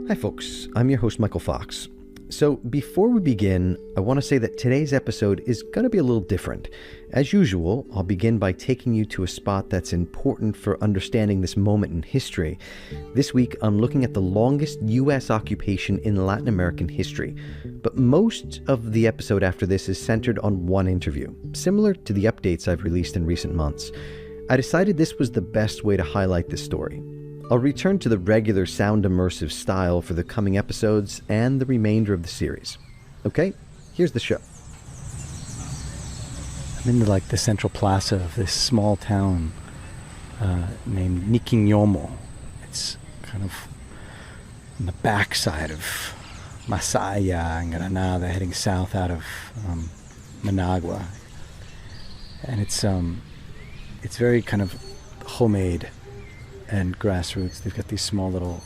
Hi folks, I'm your host Michael Fox. So before we begin, I want to say that today's episode is going to be a little different. As usual, I'll begin by taking you to a spot that's important for understanding this moment in history. This week, I'm looking at the longest U.S. occupation in Latin American history. But most of the episode after this is centered on one interview, similar to the updates I've released in recent months. I decided this was the best way to highlight this story. I'll return to the regular sound immersive style for the coming episodes and the remainder of the series. Okay, here's the show. I'm in the central plaza of this small town named Niquinhomo. It's kind of on the backside of Masaya and Granada, heading south out of Managua. And it's very kind of homemade and grassroots. They've got these small little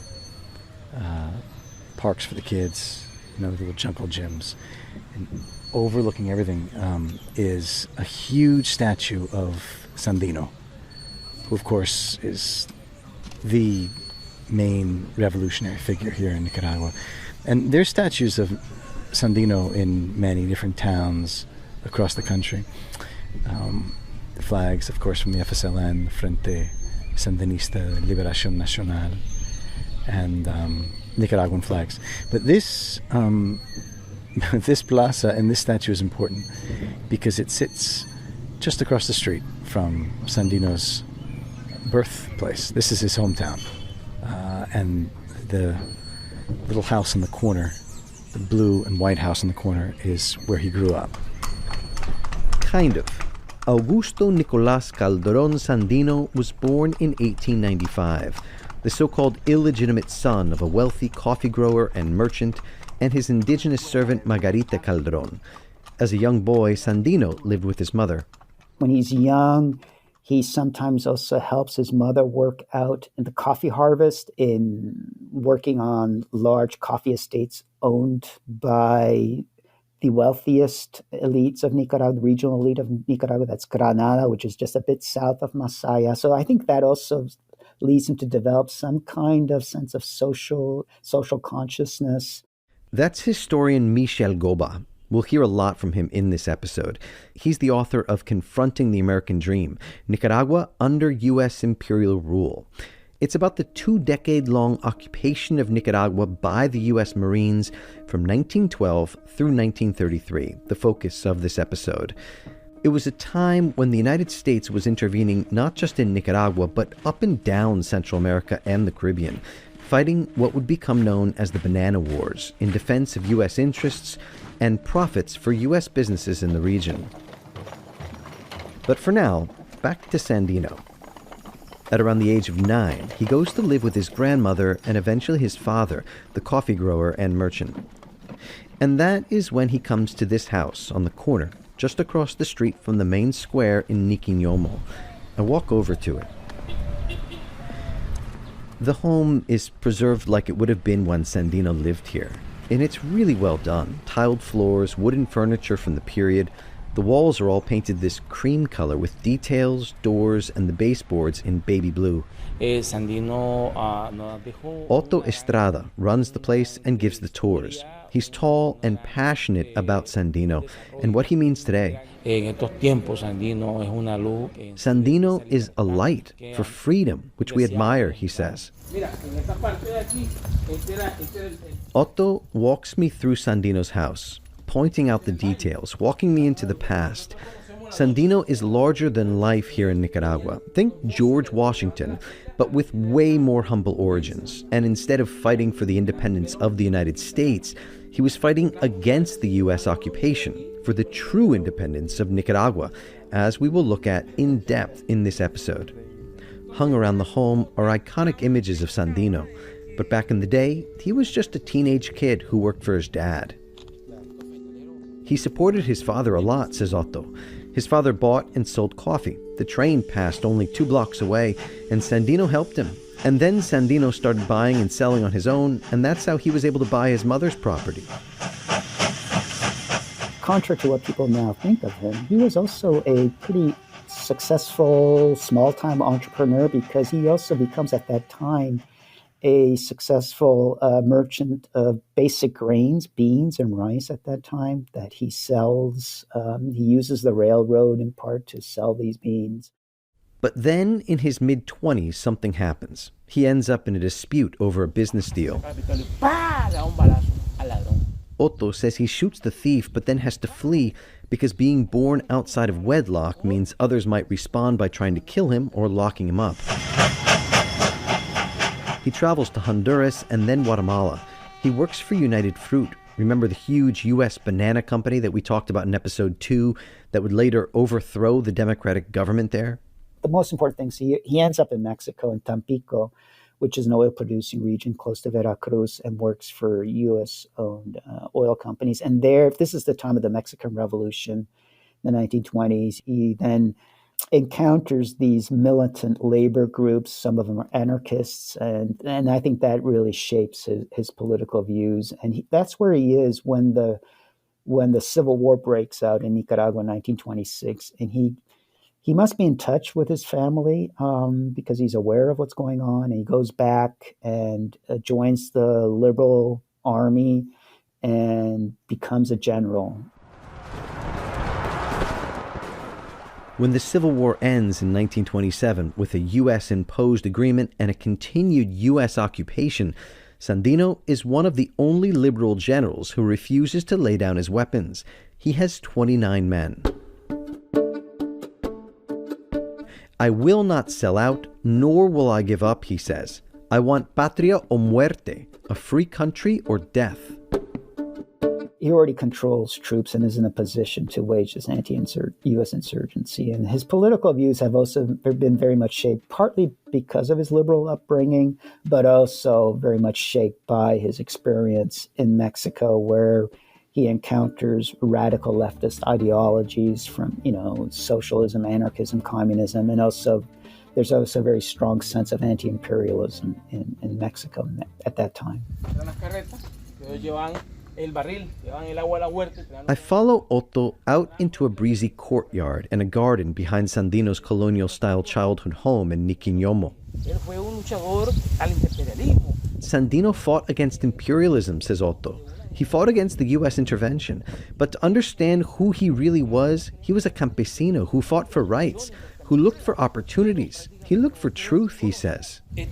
parks for the kids, little jungle gyms. And overlooking everything is a huge statue of Sandino, who of course is the main revolutionary figure here in Nicaragua. And there's statues of Sandino in many different towns across the country. Flags, of course, from the FSLN, Frente Sandinista Revolution Nacional, and Nicaraguan flags. But this this plaza and this statue is important because it sits just across the street from Sandino's birthplace. This is his hometown, and the little house in the corner, the blue and white house in the corner, is where he grew up. Kind of. Augusto Nicolás Calderón Sandino was born in 1895, the so-called illegitimate son of a wealthy coffee grower and merchant and his indigenous servant Margarita Calderón. As a young boy, Sandino lived with his mother. When he's young, he sometimes also helps his mother work out in the coffee harvest, in working on large coffee estates owned by the wealthiest elites of Nicaragua, the regional elite of Nicaragua, that's Granada, which is just a bit south of Masaya. So I think that also leads him to develop some kind of sense of social consciousness. That's historian Michel Gobat. We'll hear a lot from him in this episode. He's the author of Confronting the American Dream, Nicaragua Under U.S. Imperial Rule. It's about the 2-decade-long occupation of Nicaragua by the U.S. Marines from 1912 through 1933, the focus of this episode. It was a time when the United States was intervening not just in Nicaragua, but up and down Central America and the Caribbean, fighting what would become known as the Banana Wars in defense of U.S. interests and profits for U.S. businesses in the region. But for now, back to Sandino. At around the age of 9, he goes to live with his grandmother and eventually his father, the coffee grower and merchant. And that is when he comes to this house on the corner, just across the street from the main square in Niquinhomo. I walk over to it. The home is preserved like it would have been when Sandino lived here, and it's really well done. Tiled floors, wooden furniture from the period. The walls are all painted this cream color with details, doors, and the baseboards in baby blue. Otto Estrada runs the place and gives the tours. He's tall and passionate about Sandino and what he means today. Sandino is a light for freedom, which we admire, he says. Otto walks me through Sandino's house, pointing out the details, walking me into the past. Sandino is larger than life here in Nicaragua. Think George Washington, but with way more humble origins. And instead of fighting for the independence of the United States, he was fighting against the U.S. occupation for the true independence of Nicaragua, as we will look at in depth in this episode. Hung around the home are iconic images of Sandino, but back in the day, he was just a teenage kid who worked for his dad. He supported his father a lot, says Otto. His father bought and sold coffee. The train passed only 2 blocks away, and Sandino helped him. And then Sandino started buying and selling on his own, and that's how he was able to buy his mother's property. Contrary to what people now think of him, he was also a pretty successful small-time entrepreneur because he also becomes at that time a successful merchant of basic grains, beans and rice at that time, that he sells. He uses the railroad in part to sell these beans. But then, in his mid-20s, something happens. He ends up in a dispute over a business deal. Otto says he shoots the thief but then has to flee because being born outside of wedlock means others might respond by trying to kill him or locking him up. He travels to Honduras and then Guatemala. He works for United Fruit. Remember the huge U.S. banana company that we talked about in episode 2 that would later overthrow the democratic government there? The most important thing is he ends up in Mexico, in Tampico, which is an oil-producing region close to Veracruz, and works for U.S.-owned oil companies. And this is the time of the Mexican Revolution, the 1920s. He then encounters these militant labor groups. Some of them are anarchists, and I think that really shapes his political views. And that's where he is when the Civil War breaks out in Nicaragua in 1926, and he must be in touch with his family because he's aware of what's going on. And he goes back and joins the Liberal Army and becomes a general. When the Civil War ends in 1927 with a U.S.-imposed agreement and a continued U.S. occupation, Sandino is one of the only liberal generals who refuses to lay down his weapons. He has 29 men. I will not sell out, nor will I give up, he says. I want patria o muerte, a free country or death. He already controls troops and is in a position to wage this anti-U.S. insurgency. And his political views have also been very much shaped, partly because of his liberal upbringing, but also very much shaped by his experience in Mexico, where he encounters radical leftist ideologies from, socialism, anarchism, communism, and there's also a very strong sense of anti-imperialism in Mexico at that time. I follow Otto out into a breezy courtyard and a garden behind Sandino's colonial-style childhood home in Niquiñomo. Sandino fought against imperialism, says Otto. He fought against the U.S. intervention. But to understand who he really was, he was a campesino who fought for rights, who looked for opportunities. He looked for truth, he says. In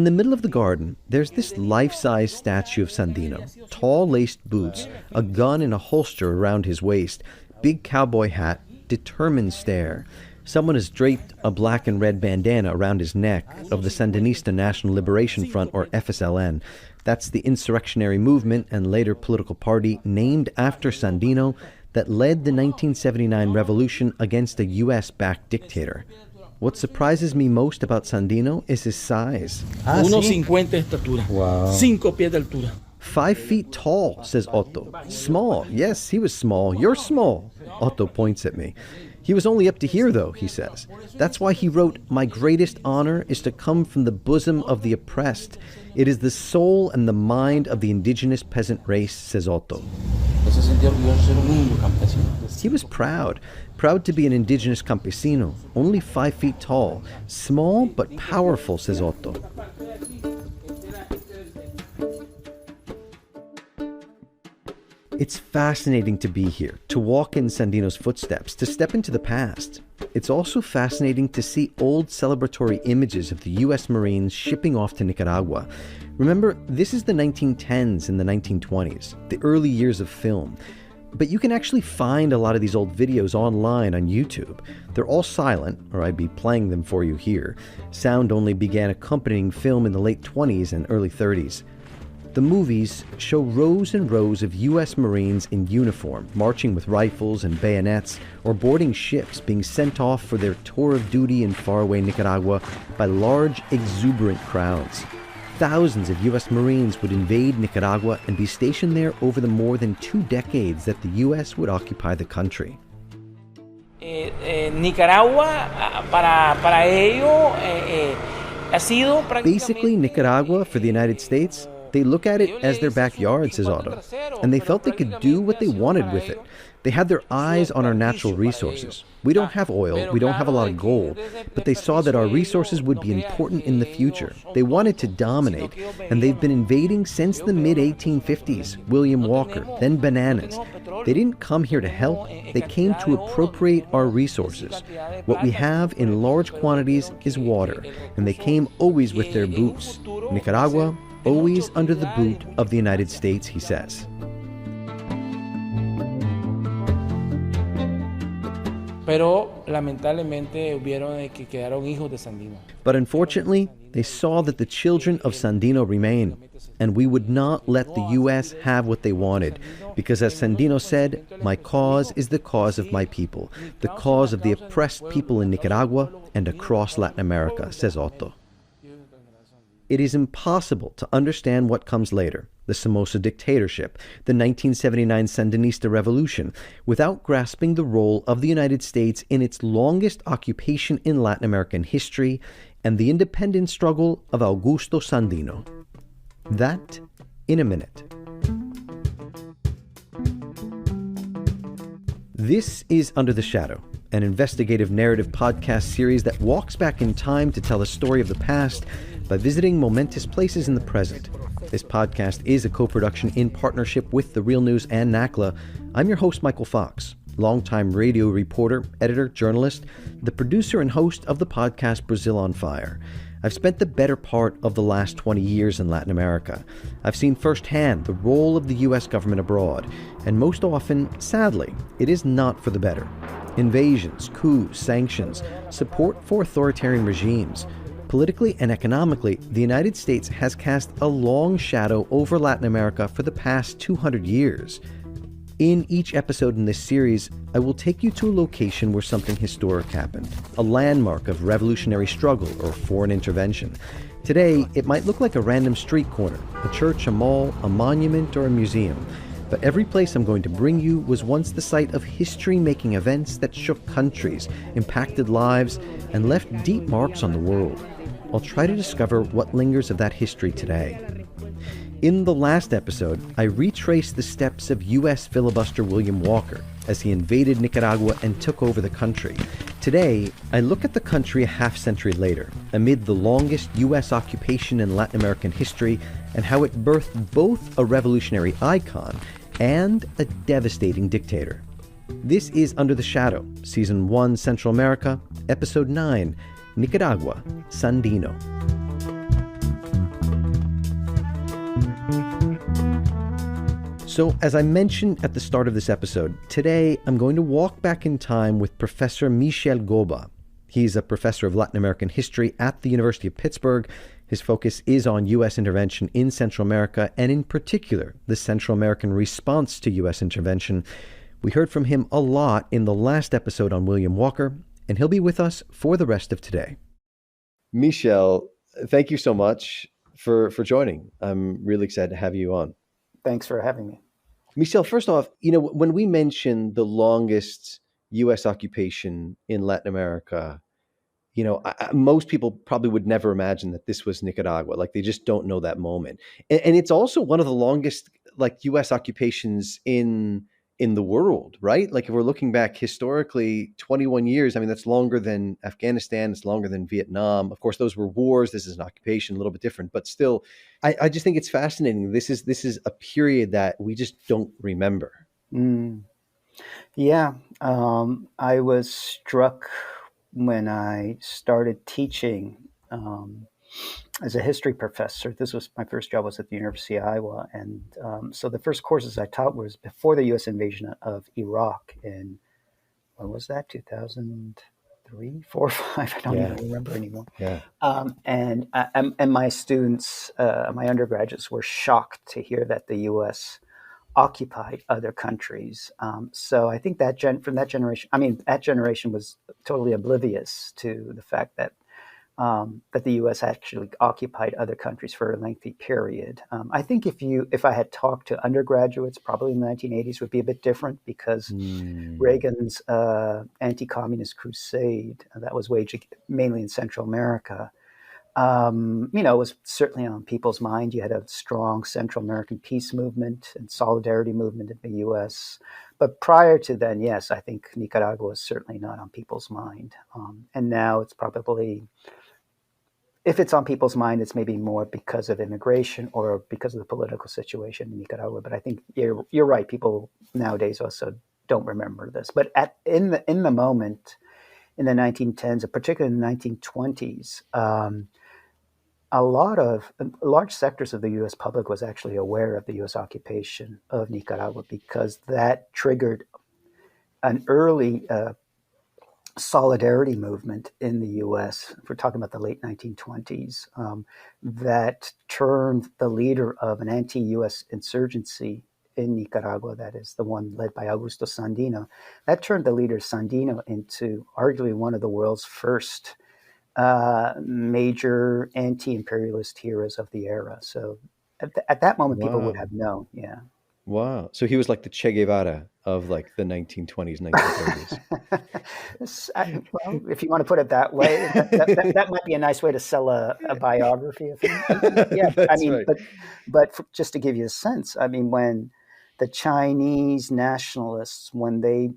the middle of the garden, there's this life-size statue of Sandino. Tall laced boots, a gun in a holster around his waist, big cowboy hat, determined stare. Someone has draped a black and red bandana around his neck of the Sandinista National Liberation Front, or FSLN. That's the insurrectionary movement and later political party named after Sandino that led the 1979 revolution against a U.S.-backed dictator. What surprises me most about Sandino is his size. 1.50 de estatura. Wow. 5 pies de altura. 5 feet tall, says Otto. Small. Yes, he was small. You're small. Otto points at me. He was only up to here, though, he says. That's why he wrote, "My greatest honor is to come from the bosom of the oppressed. It is the soul and the mind of the indigenous peasant race," says Otto. He was proud to be an indigenous campesino, only 5 feet tall. Small but powerful, says Otto. It's fascinating to be here, to walk in Sandino's footsteps, to step into the past. It's also fascinating to see old celebratory images of the U.S. Marines shipping off to Nicaragua. Remember, this is the 1910s and the 1920s, the early years of film. But you can actually find a lot of these old videos online on YouTube. They're all silent, or I'd be playing them for you here. Sound only began accompanying film in the late 20s and early 30s. The movies show rows and rows of U.S. Marines in uniform, marching with rifles and bayonets, or boarding ships being sent off for their tour of duty in faraway Nicaragua by large, exuberant crowds. Thousands of U.S. Marines would invade Nicaragua and be stationed there over the more than 2 decades that the U.S. would occupy the country. Nicaragua, Basically, Nicaragua, for the United States, They look at it as their backyard, says Otto, and they felt they could do what they wanted with it. They had their eyes on our natural resources. We don't have oil, we don't have a lot of gold, but they saw that our resources would be important in the future. They wanted to dominate, and they've been invading since the mid-1850s. William Walker, then bananas. They didn't come here to help, they came to appropriate our resources. What we have in large quantities is water, and they came always with their boots. Nicaragua, always under the boot of the United States, he says. Pero lamentablemente hubieron que quedaron hijos de Sandino. But unfortunately, they saw that the children of Sandino remain, and we would not let the U.S. have what they wanted, because as Sandino said, my cause is the cause of my people, the cause of the oppressed people in Nicaragua and across Latin America, says Otto. It is impossible to understand what comes later, the Somoza dictatorship, the 1979 Sandinista Revolution, without grasping the role of the United States in its longest occupation in Latin American history and the independence struggle of Augusto Sandino. That in a minute. This is Under the Shadow, an investigative narrative podcast series that walks back in time to tell the story of the past by visiting momentous places in the present. This podcast is a co-production in partnership with The Real News and NACLA. I'm your host, Michael Fox, longtime radio reporter, editor, journalist, the producer and host of the podcast Brazil on Fire. I've spent the better part of the last 20 years in Latin America. I've seen firsthand the role of the U.S. government abroad, and most often, sadly, it is not for the better. Invasions, coups, sanctions, support for authoritarian regimes. Politically and economically, the United States has cast a long shadow over Latin America for the past 200 years. In each episode in this series, I will take you to a location where something historic happened, a landmark of revolutionary struggle or foreign intervention. Today, it might look like a random street corner, a church, a mall, a monument, or a museum. But every place I'm going to bring you was once the site of history-making events that shook countries, impacted lives, and left deep marks on the world. I'll try to discover what lingers of that history today. In the last episode, I retraced the steps of U.S. filibuster William Walker as he invaded Nicaragua and took over the country. Today, I look at the country a half-century later, amid the longest U.S. occupation in Latin American history, and how it birthed both a revolutionary icon and a devastating dictator. This is Under the Shadow, Season 1, Central America, Episode 9, Nicaragua, Sandino. So, as I mentioned at the start of this episode, today I'm going to walk back in time with Professor Michel Gobat. He's a professor of Latin American history at the University of Pittsburgh. His focus is on U.S. intervention in Central America, and in particular, the Central American response to U.S. intervention. We heard from him a lot in the last episode on William Walker, and he'll be with us for the rest of today. Michel, thank you so much for joining. I'm really excited to have you on. Thanks for having me. Michel, first off, when we mention the longest U.S. occupation in Latin America, most people probably would never imagine that this was Nicaragua. Like, they just don't know that moment. And it's also one of the longest, U.S. occupations in the world, right? Like, if we're looking back historically, 21 years, that's longer than Afghanistan, it's longer than Vietnam. Of course, those were wars. This is an occupation, a little bit different, but still, I just think it's fascinating. This is a period that we just don't remember. Yeah. I was struck when I started teaching as a history professor. This was my first job was at the University of Iowa. And so the first courses I taught was before the U.S. invasion of Iraq in, when was that, 2003, 4, 5? I don't even remember anymore. Yeah. And my students, my undergraduates, were shocked to hear that the U.S. occupied other countries. So I think that that generation was totally oblivious to the fact that the U.S. actually occupied other countries for a lengthy period. I think if I had talked to undergraduates, probably in the 1980s, would be a bit different, because Reagan's anti-communist crusade that was waged mainly in Central America It was certainly on people's mind. You had a strong Central American peace movement and solidarity movement in the U.S. But prior to then, yes, I think Nicaragua was certainly not on people's mind. And now it's probably, if it's on people's mind, it's maybe more because of immigration or because of the political situation in Nicaragua. But I think you're right. People nowadays also don't remember this. But in the moment, in the 1910s, particularly in the 1920s, large sectors of the U.S. public was actually aware of the U.S. occupation of Nicaragua because that triggered an early solidarity movement in the U.S. If we're talking about the late 1920s, that turned the leader of an anti-U.S. insurgency in Nicaragua, that is the one led by Augusto Sandino, that turned the leader Sandino into arguably one of the world's first major anti-imperialist heroes of the era. So at that moment, people would have known. Yeah. Wow. So he was like the Che Guevara of like the 1920s, 1930s. Well, if you want to put it that way, that might be a nice way to sell a biography of him. Yeah, I mean, right. but just to give you a sense, I mean, when the Chinese nationalists, when they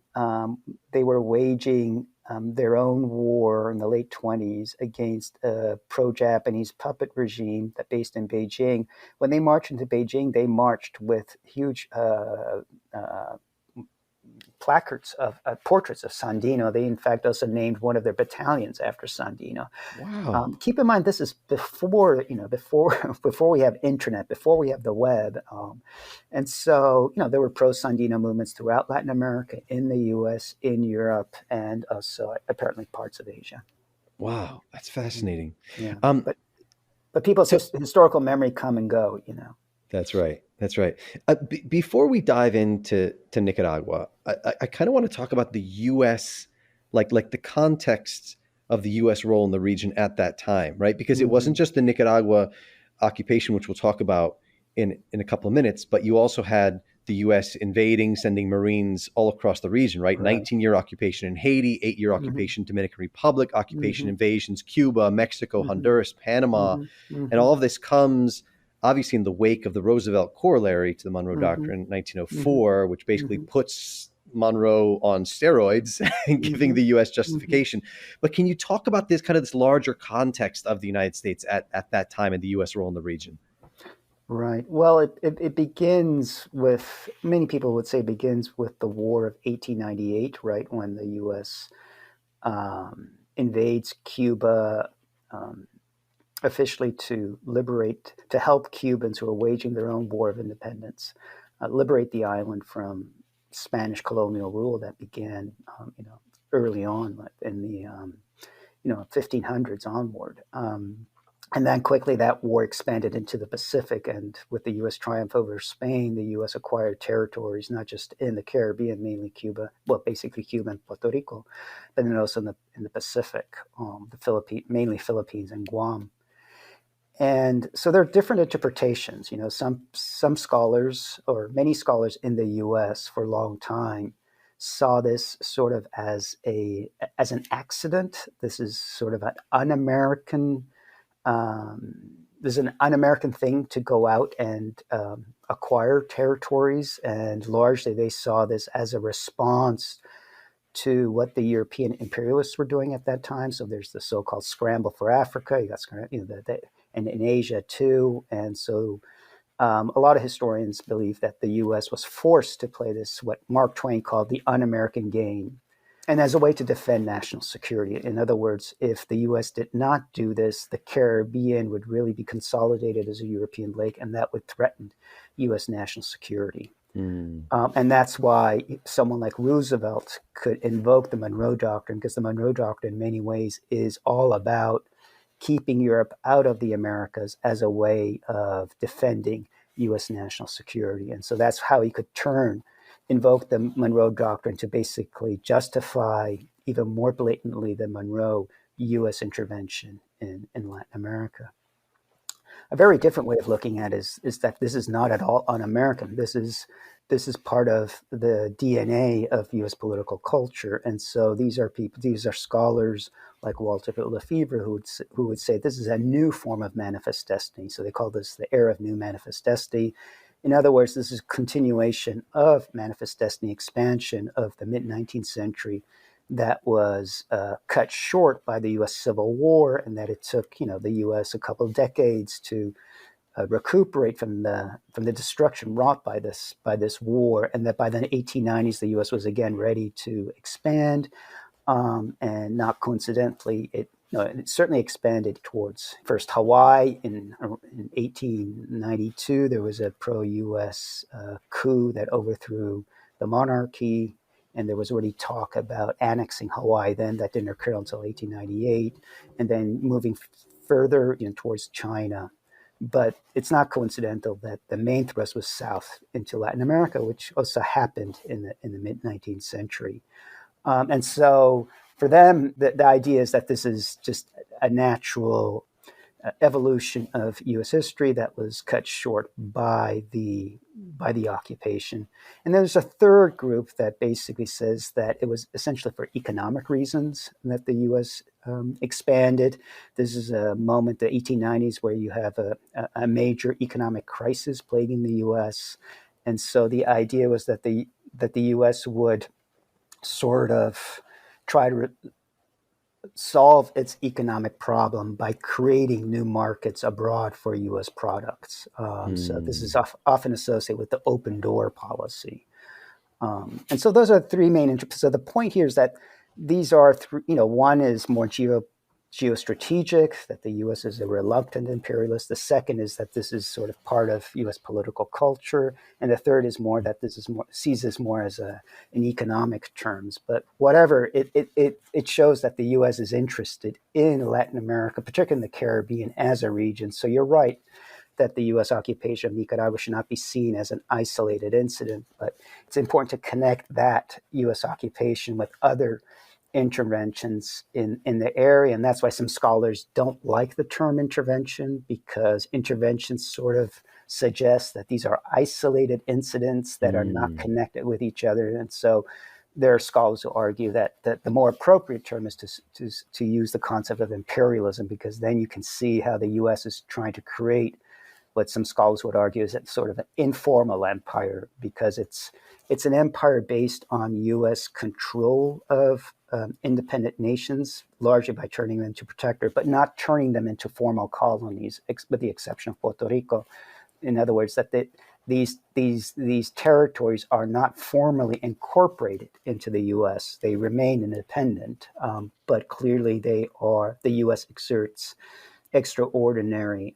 were waging their own war in the late 20s against a pro-Japanese puppet regime that based in Beijing. When they marched into Beijing, they marched with huge placards of portraits of Sandino. They, in fact, also named one of their battalions after Sandino. Wow. Keep in mind, this is before we have internet, before we have the web. And so, there were pro-Sandino movements throughout Latin America, in the U.S., in Europe, and also apparently parts of Asia. Wow, that's fascinating. Yeah. But people's historical memory come and go, That's right. That's right. Before we dive into Nicaragua, I kind of want to talk about the U.S., like the context of the U.S. role in the region at that time, right? Because it wasn't just the Nicaragua occupation, which we'll talk about in a couple of minutes, but you also had the U.S. invading, sending Marines all across the region, right? 19-year occupation in Haiti, 8-year occupation, Dominican Republic, occupation invasions, Cuba, Mexico, Honduras, Panama, and all of this comes obviously in the wake of the Roosevelt corollary to the Monroe Doctrine in 1904, which basically puts Monroe on steroids and giving the U.S. justification. But can you talk about this larger context of the United States at that time and the U.S. role in the region? Right. Well, it begins with, many people would say begins with the War of 1898, right, when the U.S. Invades Cuba, officially to help Cubans who are waging their own war of independence, liberate the island from Spanish colonial rule that began, early on in the, 1500s onward. And then quickly that war expanded into the Pacific, and with the U.S. triumph over Spain, the U.S. acquired territories, not just in the Caribbean, mainly Cuba, well, basically Cuba and Puerto Rico, but then also in the Pacific, mainly Philippines and Guam. And so there are different interpretations. Some scholars, or many scholars in the U.S. for a long time, saw this sort of as an accident. This is sort of an un-American. There's an un-American thing to go out and acquire territories, and largely they saw this as a response to what the European imperialists were doing at that time. So there's the so-called scramble for Africa. You got and in Asia too, and so a lot of historians believe that the U.S. was forced to play this, what Mark Twain called the un-American game, and as a way to defend national security. In other words, if the U.S. did not do this, the Caribbean would really be consolidated as a European lake, and that would threaten U.S. national security. And that's why someone like Roosevelt could invoke the Monroe Doctrine, because the Monroe Doctrine in many ways is all about keeping Europe out of the Americas as a way of defending U.S. national security. And so that's how he could invoke the Monroe Doctrine to basically justify even more blatantly than Monroe U.S. intervention in Latin America. a very different way of looking at it is that this is not at all un-American. This is part of the DNA of U.S. political culture, and so these are scholars like Walter Lefebvre who would say this is a new form of manifest destiny. So they call this the era of new manifest destiny. In other words, this is a continuation of manifest destiny expansion of the mid-19th century that was cut short by the U.S. Civil War, and that it took the U.S. a couple of decades to recuperate from the destruction wrought by this war, and that by the 1890s the U.S. was again ready to expand, and not coincidentally, it certainly expanded towards first Hawaii in 1892. There was a pro-U.S. coup that overthrew the monarchy, and there was already talk about annexing Hawaii then. That didn't occur until 1898, and then moving further towards China. But it's not coincidental that the main thrust was south into Latin America, which also happened in the mid-19th century. And so for them, the idea is that this is just a natural evolution of U.S. history that was cut short by the occupation. And then there's a third group that basically says that it was essentially for economic reasons that the U.S. Expanded. This is a moment, the 1890s, where you have a major economic crisis plaguing the U.S. And so the idea was that the U.S. would sort of try to solve its economic problem by creating new markets abroad for U.S. products. So this is often associated with the open door policy. And so those are three main interests. So the point here is that these are, one is more geostrategic, that the U.S. is a reluctant imperialist. The second is that this is sort of part of U.S. political culture. And the third is more that this is sees this more as in economic terms. But whatever, it shows that the U.S. is interested in Latin America, particularly in the Caribbean, as a region. So you're right that the U.S. occupation of Nicaragua should not be seen as an isolated incident, but it's important to connect that U.S. occupation with other interventions in the area. And that's why some scholars don't like the term intervention, because intervention sort of suggests that these are isolated incidents that are not connected with each other. And so there are scholars who argue that the more appropriate term is to use the concept of imperialism, because then you can see how the U.S. is trying to create what some scholars would argue is sort of an informal empire, because it's an empire based on U.S. control of independent nations, largely by turning them into protectorate, but not turning them into formal colonies, with the exception of Puerto Rico. In other words, that these territories are not formally incorporated into the U.S. They remain independent, but clearly the U.S. exerts extraordinary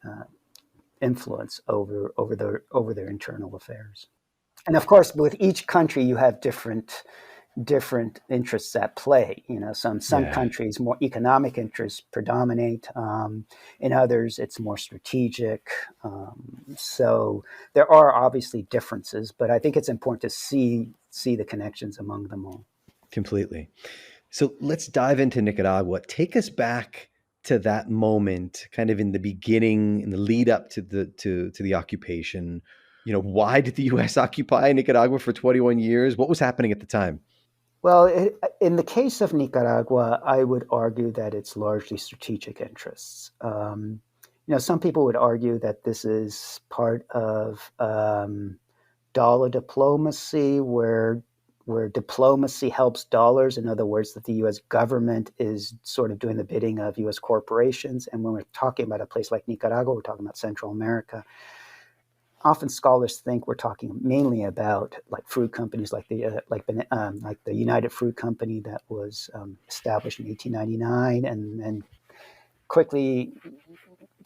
influence over their internal affairs. And of course, with each country, you have different interests at play. Some countries, more economic interests predominate. In others, it's more strategic. So there are obviously differences, but I think it's important to see the connections among them all. Completely. So let's dive into Nicaragua. Take us back to that moment, kind of in the beginning, in the lead up to the occupation. Why did the U.S. occupy Nicaragua for 21 years? What was happening at the time? Well, in the case of Nicaragua, I would argue that it's largely strategic interests. Some people would argue that this is part of dollar diplomacy, where diplomacy helps dollars. In other words, that the U.S. government is sort of doing the bidding of U.S. corporations. And when we're talking about a place like Nicaragua, we're talking about Central America. Often scholars think we're talking mainly about like fruit companies, like the United Fruit Company that was established in 1899, and quickly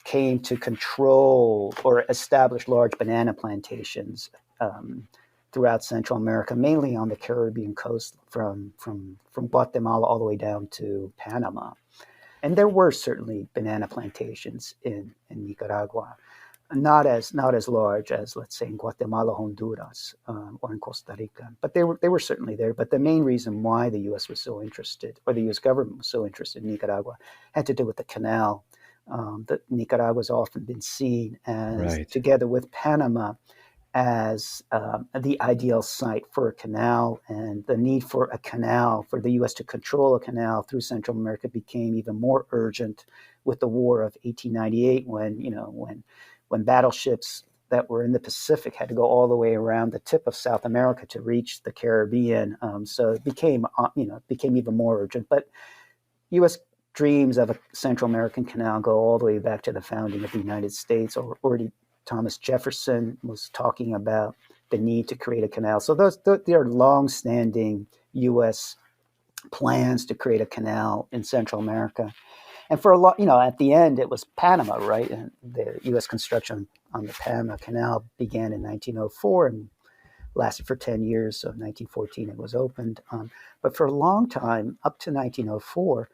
came to control or establish large banana plantations throughout Central America, mainly on the Caribbean coast, from Guatemala all the way down to Panama. And there were certainly banana plantations in Nicaragua. Not as large as, let's say, in Guatemala, Honduras, or in Costa Rica, but they were certainly there. But the main reason why the U.S. was so interested, or the U.S. government was so interested in Nicaragua, had to do with the canal That Nicaragua has often been seen as, Right. together with Panama, as the ideal site for a canal, and the need for a canal, for the U.S. to control a canal through Central America, became even more urgent with the War of 1898, when battleships that were in the Pacific had to go all the way around the tip of South America to reach the Caribbean. So it became even more urgent. But U.S. dreams of a Central American canal go all the way back to the founding of the United States. Already Thomas Jefferson was talking about the need to create a canal. So there are long-standing U.S. plans to create a canal in Central America. And for a lot, at the end, it was Panama, right? And the U.S. construction on the Panama Canal began in 1904 and lasted for 10 years. So in 1914, it was opened. But for a long time, up to 1904,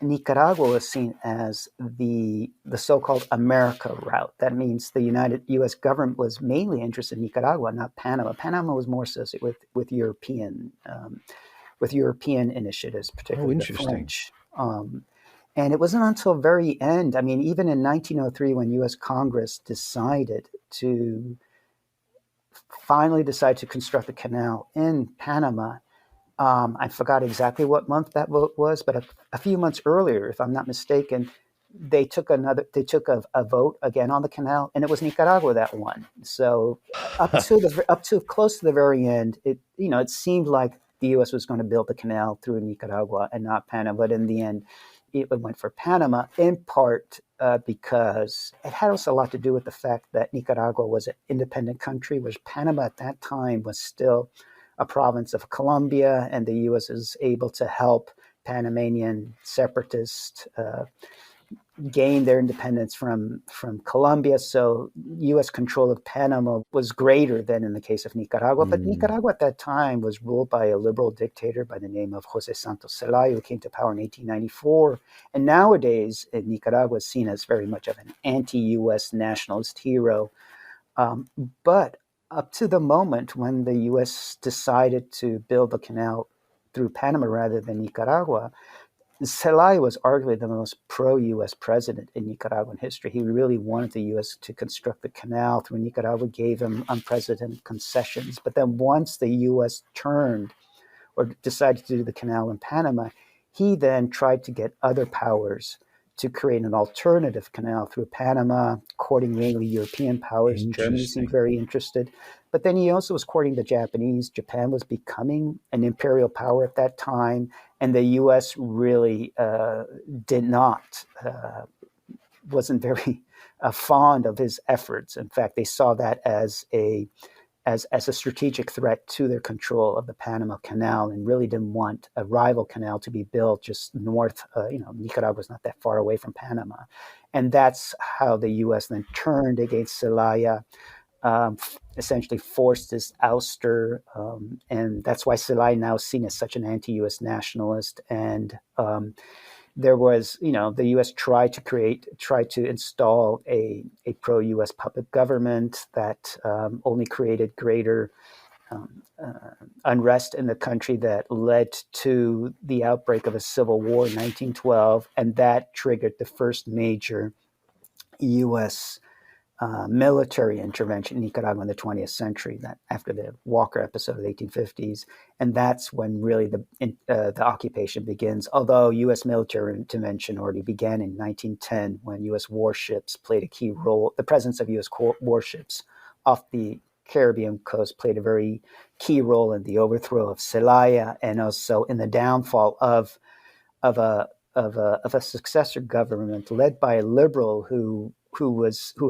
Nicaragua was seen as the so-called America route. That means the U.S. government was mainly interested in Nicaragua, not Panama. Panama was more associated with European initiatives, particularly the French. And it wasn't until very end, even in 1903, when U.S. Congress finally decided to construct a canal in Panama. I forgot exactly what month that vote was, but a few months earlier, if I'm not mistaken, they took a vote again on the canal, and it was Nicaragua that won. So up to close to the very end, it seemed like the U.S. was going to build the canal through Nicaragua and not Panama, but in the end, it went for Panama, in part because it had also a lot to do with the fact that Nicaragua was an independent country, whereas Panama at that time was still a province of Colombia, and the U.S. is able to help Panamanian separatists gain their independence from Colombia. So U.S. control of Panama was greater than in the case of Nicaragua. But Nicaragua at that time was ruled by a liberal dictator by the name of Jose Santos Zelaya, who came to power in 1894. And nowadays, Nicaragua is seen as very much of an anti-U.S. nationalist hero. But up to the moment when the U.S. decided to build a canal through Panama rather than Nicaragua, Zelaya was arguably the most pro-U.S. president in Nicaraguan history. He really wanted the U.S. to construct the canal through Nicaragua, gave him unprecedented concessions. But then once the U.S. turned or decided to do the canal in Panama, he then tried to get other powers to create an alternative canal through Panama, courting mainly European powers. Germany seemed very interested. But then he also was courting the Japanese. Japan was becoming an imperial power at that time, and the U.S. really wasn't very fond of his efforts. In fact, they saw that as a strategic threat to their control of the Panama Canal, and really didn't want a rival canal to be built just north. Nicaragua's not that far away from Panama. And that's how the U.S. then turned against Zelaya, essentially forced his ouster. And that's why Zelaya now is seen as such an anti-U.S. nationalist. And there was, the U.S. tried to install a pro-U.S. puppet government that only created greater unrest in the country, that led to the outbreak of a civil war in 1912, and that triggered the first major U.S. Military intervention in Nicaragua in the 20th century, that after the Walker episode of the 1850s. And that's when really the occupation begins, although U.S. military intervention already began in 1910 when U.S. warships played a key role. The presence of U.S. warships off the Caribbean coast played a very key role in the overthrow of Zelaya, and also in the downfall of a successor government led by a liberal who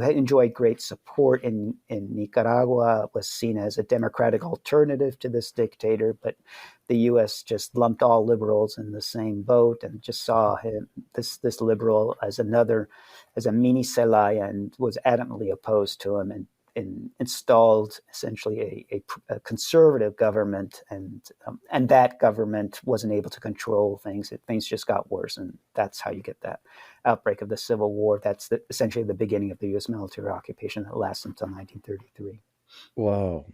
had enjoyed great support in Nicaragua, was seen as a democratic alternative to this dictator. But the U.S. just lumped all liberals in the same boat and just saw this liberal as a mini Zelaya, and was adamantly opposed to him, and installed essentially a conservative government, and that government wasn't able to control things. Things just got worse, and that's how you get that outbreak of the Civil War. That's essentially the beginning of the U.S. military occupation that lasts until 1933. Wow.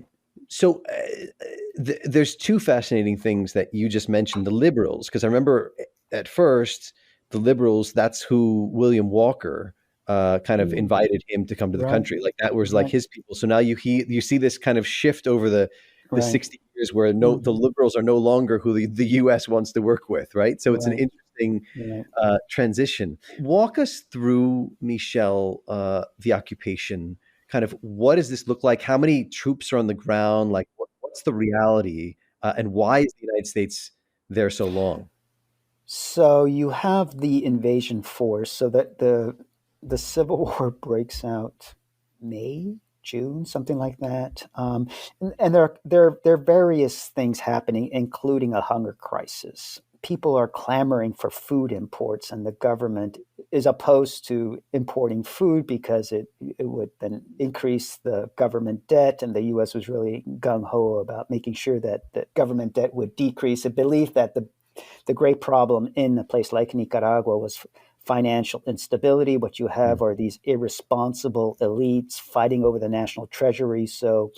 So there's two fascinating things that you just mentioned, the liberals, because I remember at first the liberals, that's who William Walker kind of invited him to come to the Right. country. Like that was like Right. his people. So now you see this kind of shift over the Right. 60 years where the liberals are no longer who the US wants to work with, right? So it's an Right. interesting Right. transition. Walk us through, Michel, the occupation. Kind of what does this look like? How many troops are on the ground? Like what's the reality? And why is the United States there so long? So you have the invasion force, so that the Civil War breaks out May, June, something like that. And there are various things happening, including a hunger crisis. People are clamoring for food imports, and the government is opposed to importing food because it would then increase the government debt, and the U.S. was really gung ho about making sure that the government debt would decrease. It believed that the great problem in a place like Nicaragua was financial instability. What you have are these irresponsible elites fighting over the national treasury. So,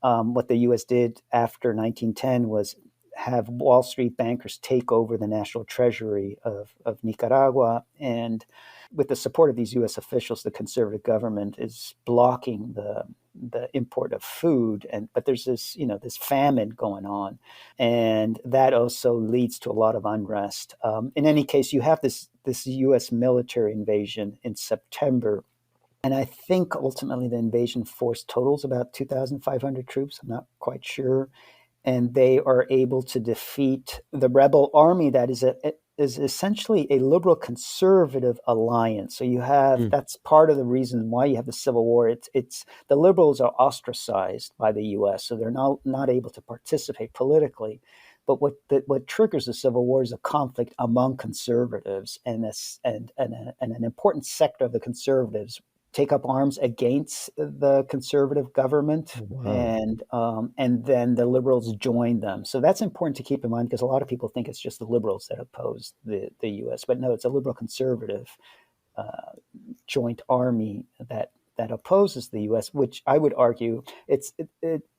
what the U.S. did after 1910 was have Wall Street bankers take over the national treasury of Nicaragua. And with the support of these U.S. officials, the conservative government is blocking the import of food. But there's this famine going on, and that also leads to a lot of unrest. In any case, you have this U.S. military invasion in September. And I think ultimately the invasion force totals about 2,500 troops. I'm not quite sure. And they are able to defeat the rebel army that is essentially a liberal conservative alliance. So you have that's part of the reason why you have the Civil War. It's the liberals are ostracized by the U.S., so they're not able to participate politically. But what triggers the Civil War is a conflict among conservatives, and an important sector of the conservatives take up arms against the conservative government. Wow. And then the liberals join them. So that's important to keep in mind, because a lot of people think it's just the liberals that oppose the U.S., but no, it's a liberal conservative joint army that opposes the U.S., which I would argue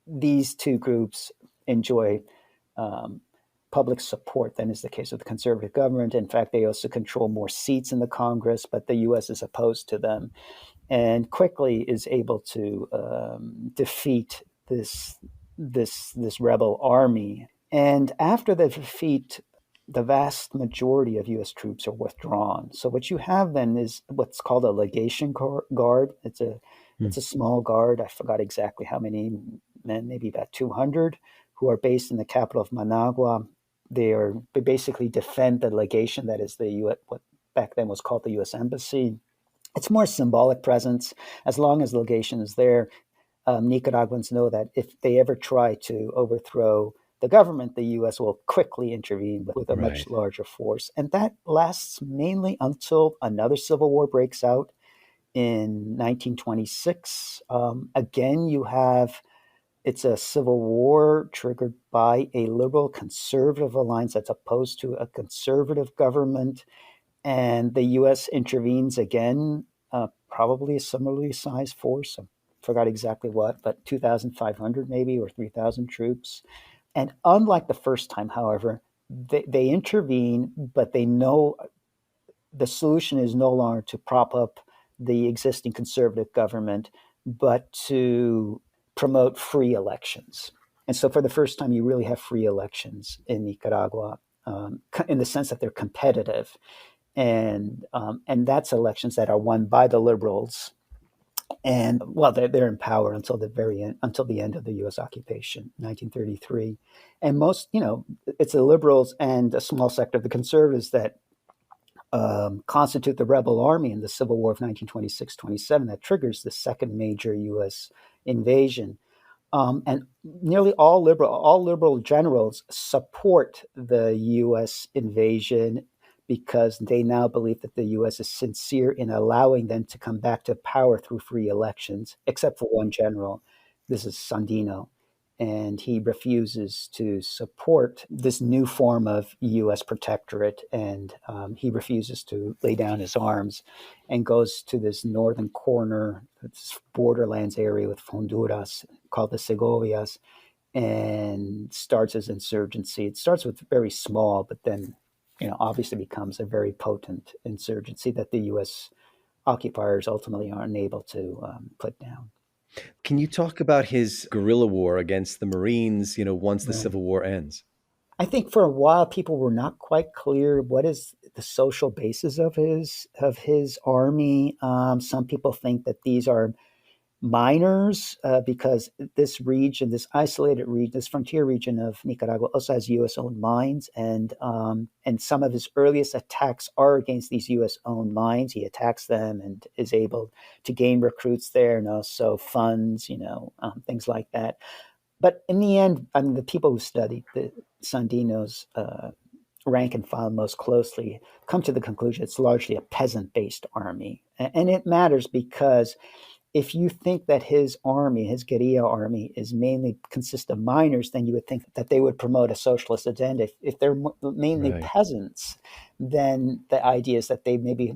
these two groups enjoy public support than is the case with the conservative government. In fact, they also control more seats in the Congress, but the U.S. is opposed to them, and quickly is able to defeat this rebel army. And after the defeat, the vast majority of U.S. troops are withdrawn. So what you have then is what's called a legation guard. It's a small guard. I forgot exactly how many men, maybe about 200, who are based in the capital of Managua. They basically defend the legation, that is the U.S., what back then was called the U.S. Embassy. It's more symbolic presence. As long as the legation is there, Nicaraguans know that if they ever try to overthrow the government, the U.S. will quickly intervene with a much larger force. And that lasts mainly until another civil war breaks out in 1926. Again, it's a civil war triggered by a liberal conservative alliance that's opposed to a conservative government. And the U.S. intervenes again, probably a similarly sized force. I forgot exactly what, but 2,500 maybe, or 3,000 troops. And unlike the first time, however, they intervene, but they know the solution is no longer to prop up the existing conservative government, but to promote free elections. And so for the first time, you really have free elections in Nicaragua, in the sense that they're competitive. And that's elections that are won by the liberals, and well, they're in power until the very end, until the end of the U.S. occupation, 1933. And it's the liberals and a small sector of the conservatives that constitute the rebel army in the Civil War of 1926-27 that triggers the second major U.S. invasion. And nearly all liberal generals support the U.S. invasion, because they now believe that the U.S. is sincere in allowing them to come back to power through free elections, except for one general. This is Sandino. And he refuses to support this new form of U.S. protectorate, and he refuses to lay down his arms, and goes to this northern corner, this borderlands area with Honduras, called the Segovias, and starts his insurgency. It starts with very small, but then obviously becomes a very potent insurgency that the U.S. occupiers ultimately are unable to put down. Can you talk about his guerrilla war against the Marines, once the Right. Civil War ends? I think for a while people were not quite clear what is the social basis of his army. Some people think that these are miners because this region, this isolated region, this frontier region of Nicaragua also has U.S.-owned mines, and some of his earliest attacks are against these U.S.-owned mines. He attacks them and is able to gain recruits there and also funds, things like that. But in the end, I mean, the people who studied the Sandino's rank and file most closely come to the conclusion it's largely a peasant-based army, and it matters because if you think that his army, his guerrilla army, is mainly consists of miners, then you would think that they would promote a socialist agenda. If they're mainly Right. peasants, then the idea is that they maybe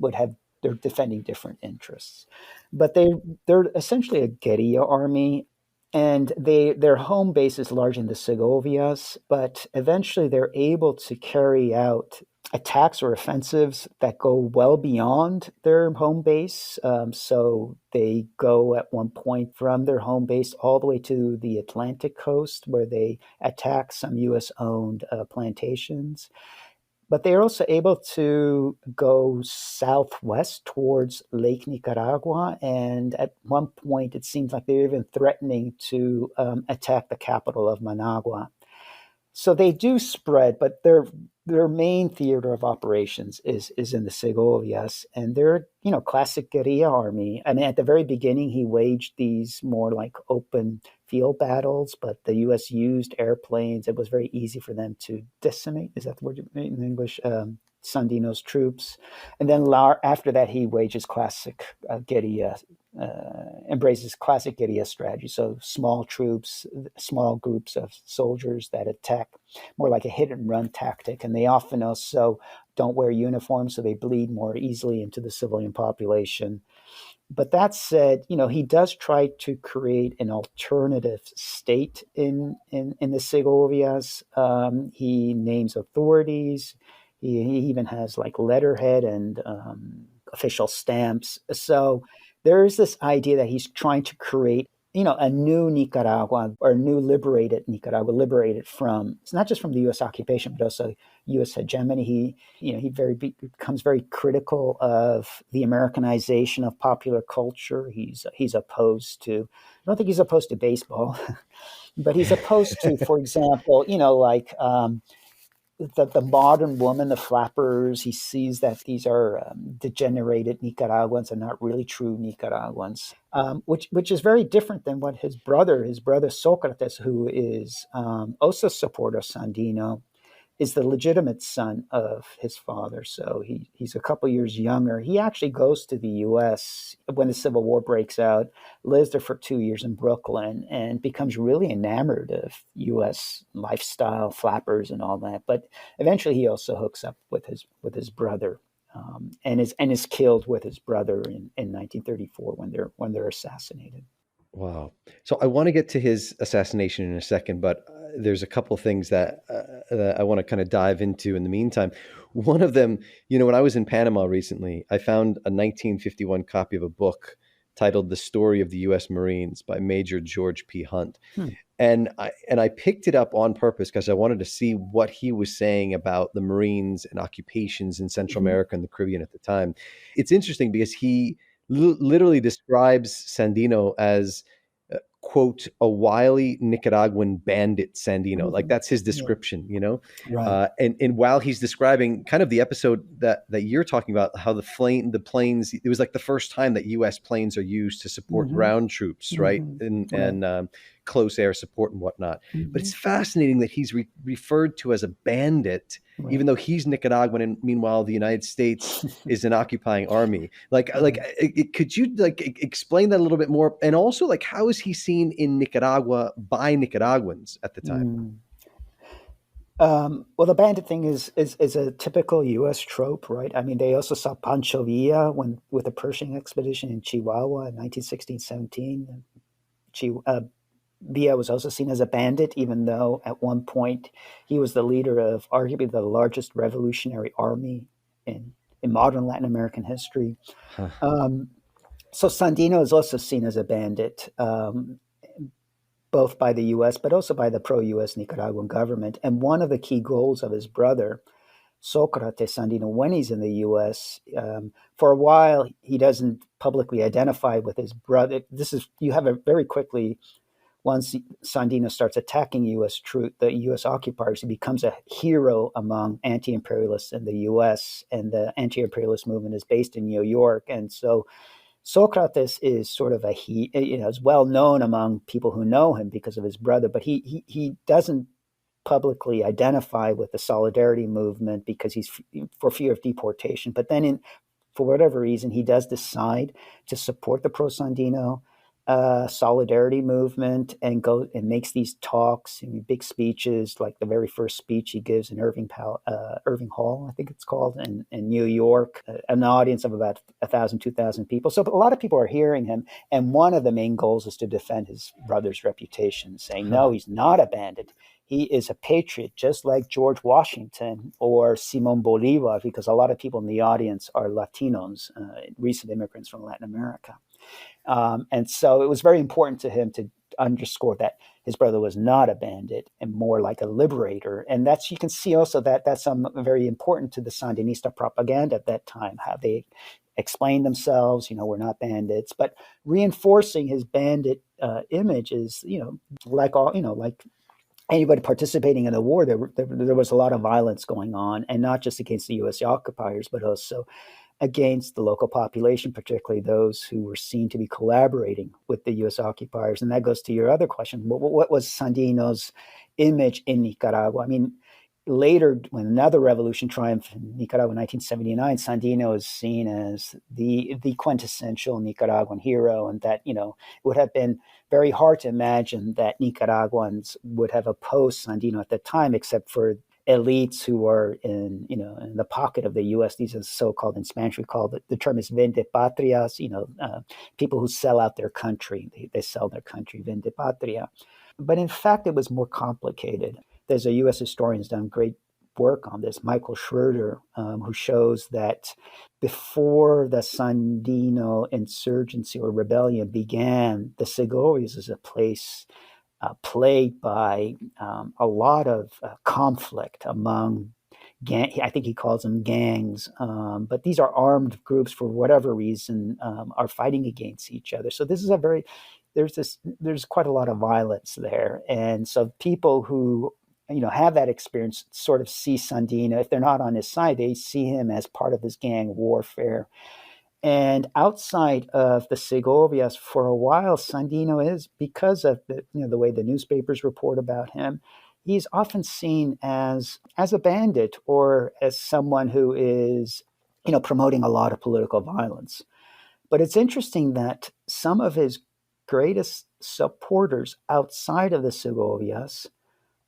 they're defending different interests. But they're essentially a guerrilla army, and their home base is largely in the Segovias, but eventually they're able to carry out attacks or offensives that go well beyond their home base. So they go at one point from their home base all the way to the Atlantic coast, where they attack some U.S.-owned plantations. But they are also able to go southwest towards Lake Nicaragua. And at one point, it seems like they're even threatening to attack the capital of Managua. So they do spread, but their main theater of operations is in the Segovias, and they're classic guerrilla army. I mean, at the very beginning, he waged these more like open field battles, but the U.S. used airplanes. It was very easy for them to decimate. Is that the word in English? Sandino's troops, and then after that, he wages classic guerrilla. Embraces classic guerrilla strategy. So small troops, small groups of soldiers that attack, more like a hit and run tactic. And they often also don't wear uniforms, so they bleed more easily into the civilian population. But that said, he does try to create an alternative state in the Segovias. He names authorities. He even has like letterhead and official stamps. So there is this idea that he's trying to create, a new Nicaragua or a new liberated Nicaragua, liberated from, it's not just from the U.S. occupation, but also U.S. hegemony. He becomes very critical of the Americanization of popular culture. He's opposed to, I don't think he's opposed to baseball, but he's opposed to, for example, the modern woman, the flappers. He sees that these are degenerated Nicaraguans and not really true Nicaraguans, which is very different than what his brother Socrates, who is also a supporter of Sandino, is the legitimate son of his father. So he's a couple years younger. He actually goes to the U.S. when the Civil War breaks out, lives there for 2 years in Brooklyn, and becomes really enamored of U.S. lifestyle, flappers, and all that. But eventually, he also hooks up with his brother, and is killed with his brother in 1934 when they're assassinated. Wow. So I want to get to his assassination in a second, but there's a couple things that I want to kind of dive into in the meantime. One of them, when I was in Panama recently, I found a 1951 copy of a book titled The Story of the U.S. Marines by Major George P. Hunt. And I picked it up on purpose because I wanted to see what he was saying about the Marines and occupations in Central America and the Caribbean at the time. It's interesting because he literally describes Sandino as, quote, a wily Nicaraguan bandit Sandino. Like that's his description, Right. And while he's describing kind of the episode that you're talking about, how the planes, it was like the first time that U.S. planes are used to support ground troops, right? And close air support and whatnot. But it's fascinating that he's referred to as a bandit, even though he's Nicaraguan, and meanwhile the United States is an occupying army. Could you explain that a little bit more? And also, how is he seen in Nicaragua by Nicaraguans at the time? Well, the bandit thing is a typical U.S. trope, right? I mean, they also saw Pancho Villa with the Pershing expedition in Chihuahua in 1916-17. Villa was also seen as a bandit, even though at one point he was the leader of arguably the largest revolutionary army in modern Latin American history. Huh. So Sandino is also seen as a bandit, both by the U.S. but also by the pro-U.S. Nicaraguan government. And one of the key goals of his brother, Socrates Sandino, when he's in the U.S., for a while he doesn't publicly identify with his brother. You have a very quickly, once Sandino starts attacking the U.S. occupiers, he becomes a hero among anti-imperialists in the U.S. And the anti-imperialist movement is based in New York, and so Socrates is sort of is well known among people who know him because of his brother, but he doesn't publicly identify with the solidarity movement because he's for fear of deportation. But then, for whatever reason, he does decide to support the pro Sandino solidarity movement and makes these talks and big speeches, like the very first speech he gives in Irving Hall, I think it's called, in New York, an audience of about 1,000, 2,000 people. So a lot of people are hearing him. And one of the main goals is to defend his brother's reputation, saying, no, he's not a bandit. He is a patriot, just like George Washington or Simon Bolivar, because a lot of people in the audience are Latinos, recent immigrants from Latin America. And so it was very important to him to underscore that his brother was not a bandit and more like a liberator. And you can see also that's very important to the Sandinista propaganda at that time, how they explained themselves, we're not bandits, but reinforcing his bandit image is, like anybody participating in the war, there was a lot of violence going on, and not just against the U.S. occupiers, but also against the local population, particularly those who were seen to be collaborating with the U.S. occupiers. And that goes to your other question. What was Sandino's image in Nicaragua? I mean, later, when another revolution triumphed in Nicaragua in 1979, Sandino is seen as the quintessential Nicaraguan hero, and that, it would have been very hard to imagine that Nicaraguans would have opposed Sandino at the time, except for elites who are in the pocket of the U.S. These are so-called, in Spanish we call the term is vende patrias, people who sell out their country. They sell their country, vende patria. But in fact, it was more complicated. There's a U.S. historian who's done great work on this, Michael Schroeder, who shows that before the Sandino insurgency or rebellion began, the Segovias is a place plagued by a lot of conflict among I think he calls them gangs, but these are armed groups for whatever reason, are fighting against each other. So this is there's quite a lot of violence there. And so people who have that experience sort of see Sandino, if they're not on his side, they see him as part of this gang warfare. And outside of the Segovias, for a while, Sandino is, because of the way the newspapers report about him, he's often seen as a bandit or as someone who is, promoting a lot of political violence. But it's interesting that some of his greatest supporters outside of the Segovias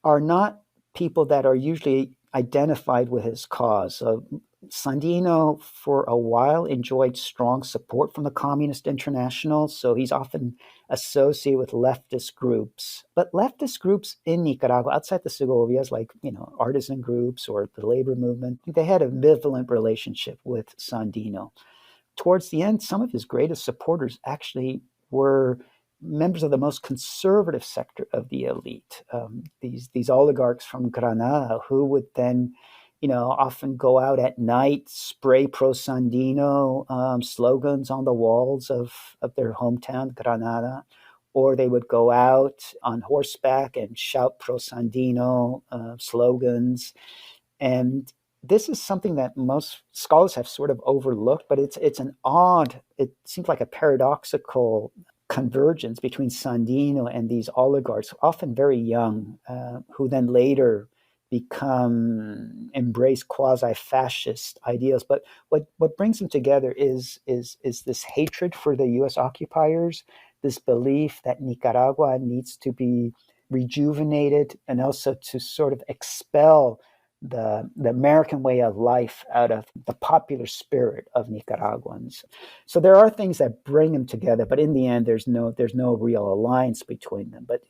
are not people that are usually identified with his cause. So Sandino, for a while, enjoyed strong support from the Communist International, so he's often associated with leftist groups. But leftist groups in Nicaragua, outside the Segovias, like artisan groups or the labor movement, they had an ambivalent relationship with Sandino. Towards the end, some of his greatest supporters actually were members of the most conservative sector of the elite. These oligarchs from Granada who would then often go out at night, spray pro-Sandino slogans on the walls of their hometown, Granada, or they would go out on horseback and shout pro-Sandino slogans. And this is something that most scholars have sort of overlooked, but it seems like a paradoxical convergence between Sandino and these oligarchs, often very young, who then later embrace quasi-fascist ideals. But what brings them together is this hatred for the U.S. occupiers, this belief that Nicaragua needs to be rejuvenated, and also to sort of expel the American way of life out of the popular spirit of Nicaraguans. So there are things that bring them together, but in the end, there's no real alliance between them. But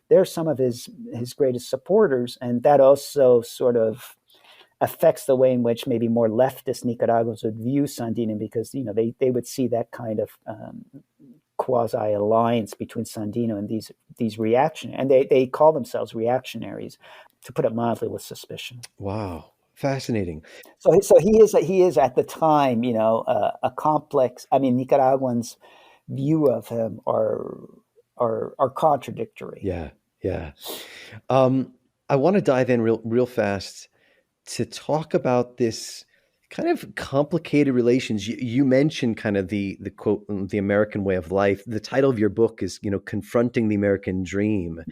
they're some of his greatest supporters, and that also sort of affects the way in which maybe more leftist Nicaraguans would view Sandino, because they would see that kind of quasi alliance between Sandino and these reactionary, and they call themselves reactionaries, to put it mildly, with suspicion. Wow, fascinating. So he is at the time, a complex. I mean, Nicaraguans' view of him are contradictory. Yeah, yeah. I want to dive in real fast to talk about this kind of complicated relations. You mentioned kind of the quote, the American way of life. The title of your book is, Confronting the American Dream,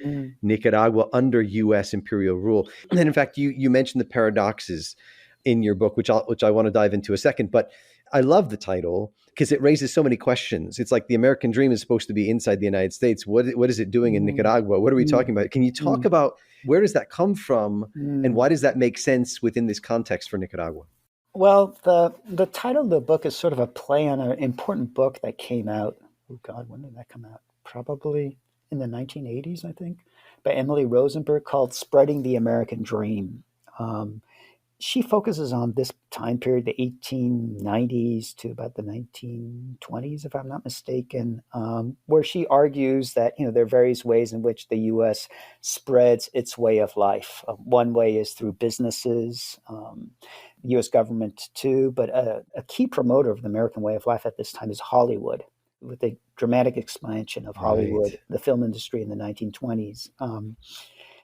Nicaragua under U.S. imperial rule. And in fact, you mentioned the paradoxes in your book, which I want to dive into a second. But I love the title because it raises so many questions. It's like the American dream is supposed to be inside the United States. What is it doing in Nicaragua? What are we talking about? Can you talk about where does that come from and why does that make sense within this context for Nicaragua? Well, the title of the book is sort of a play on an important book that came out. Oh God, when did that come out? Probably in the 1980s, I think, by Emily Rosenberg, called "Spreading the American Dream." She focuses on this time period, the 1890s to about the 1920s, if I'm not mistaken, where she argues that there are various ways in which the U.S. spreads its way of life. One way is through businesses, the U.S. government too, but a key promoter of the American way of life at this time is Hollywood, with the dramatic expansion of Hollywood, the film industry in the 1920s.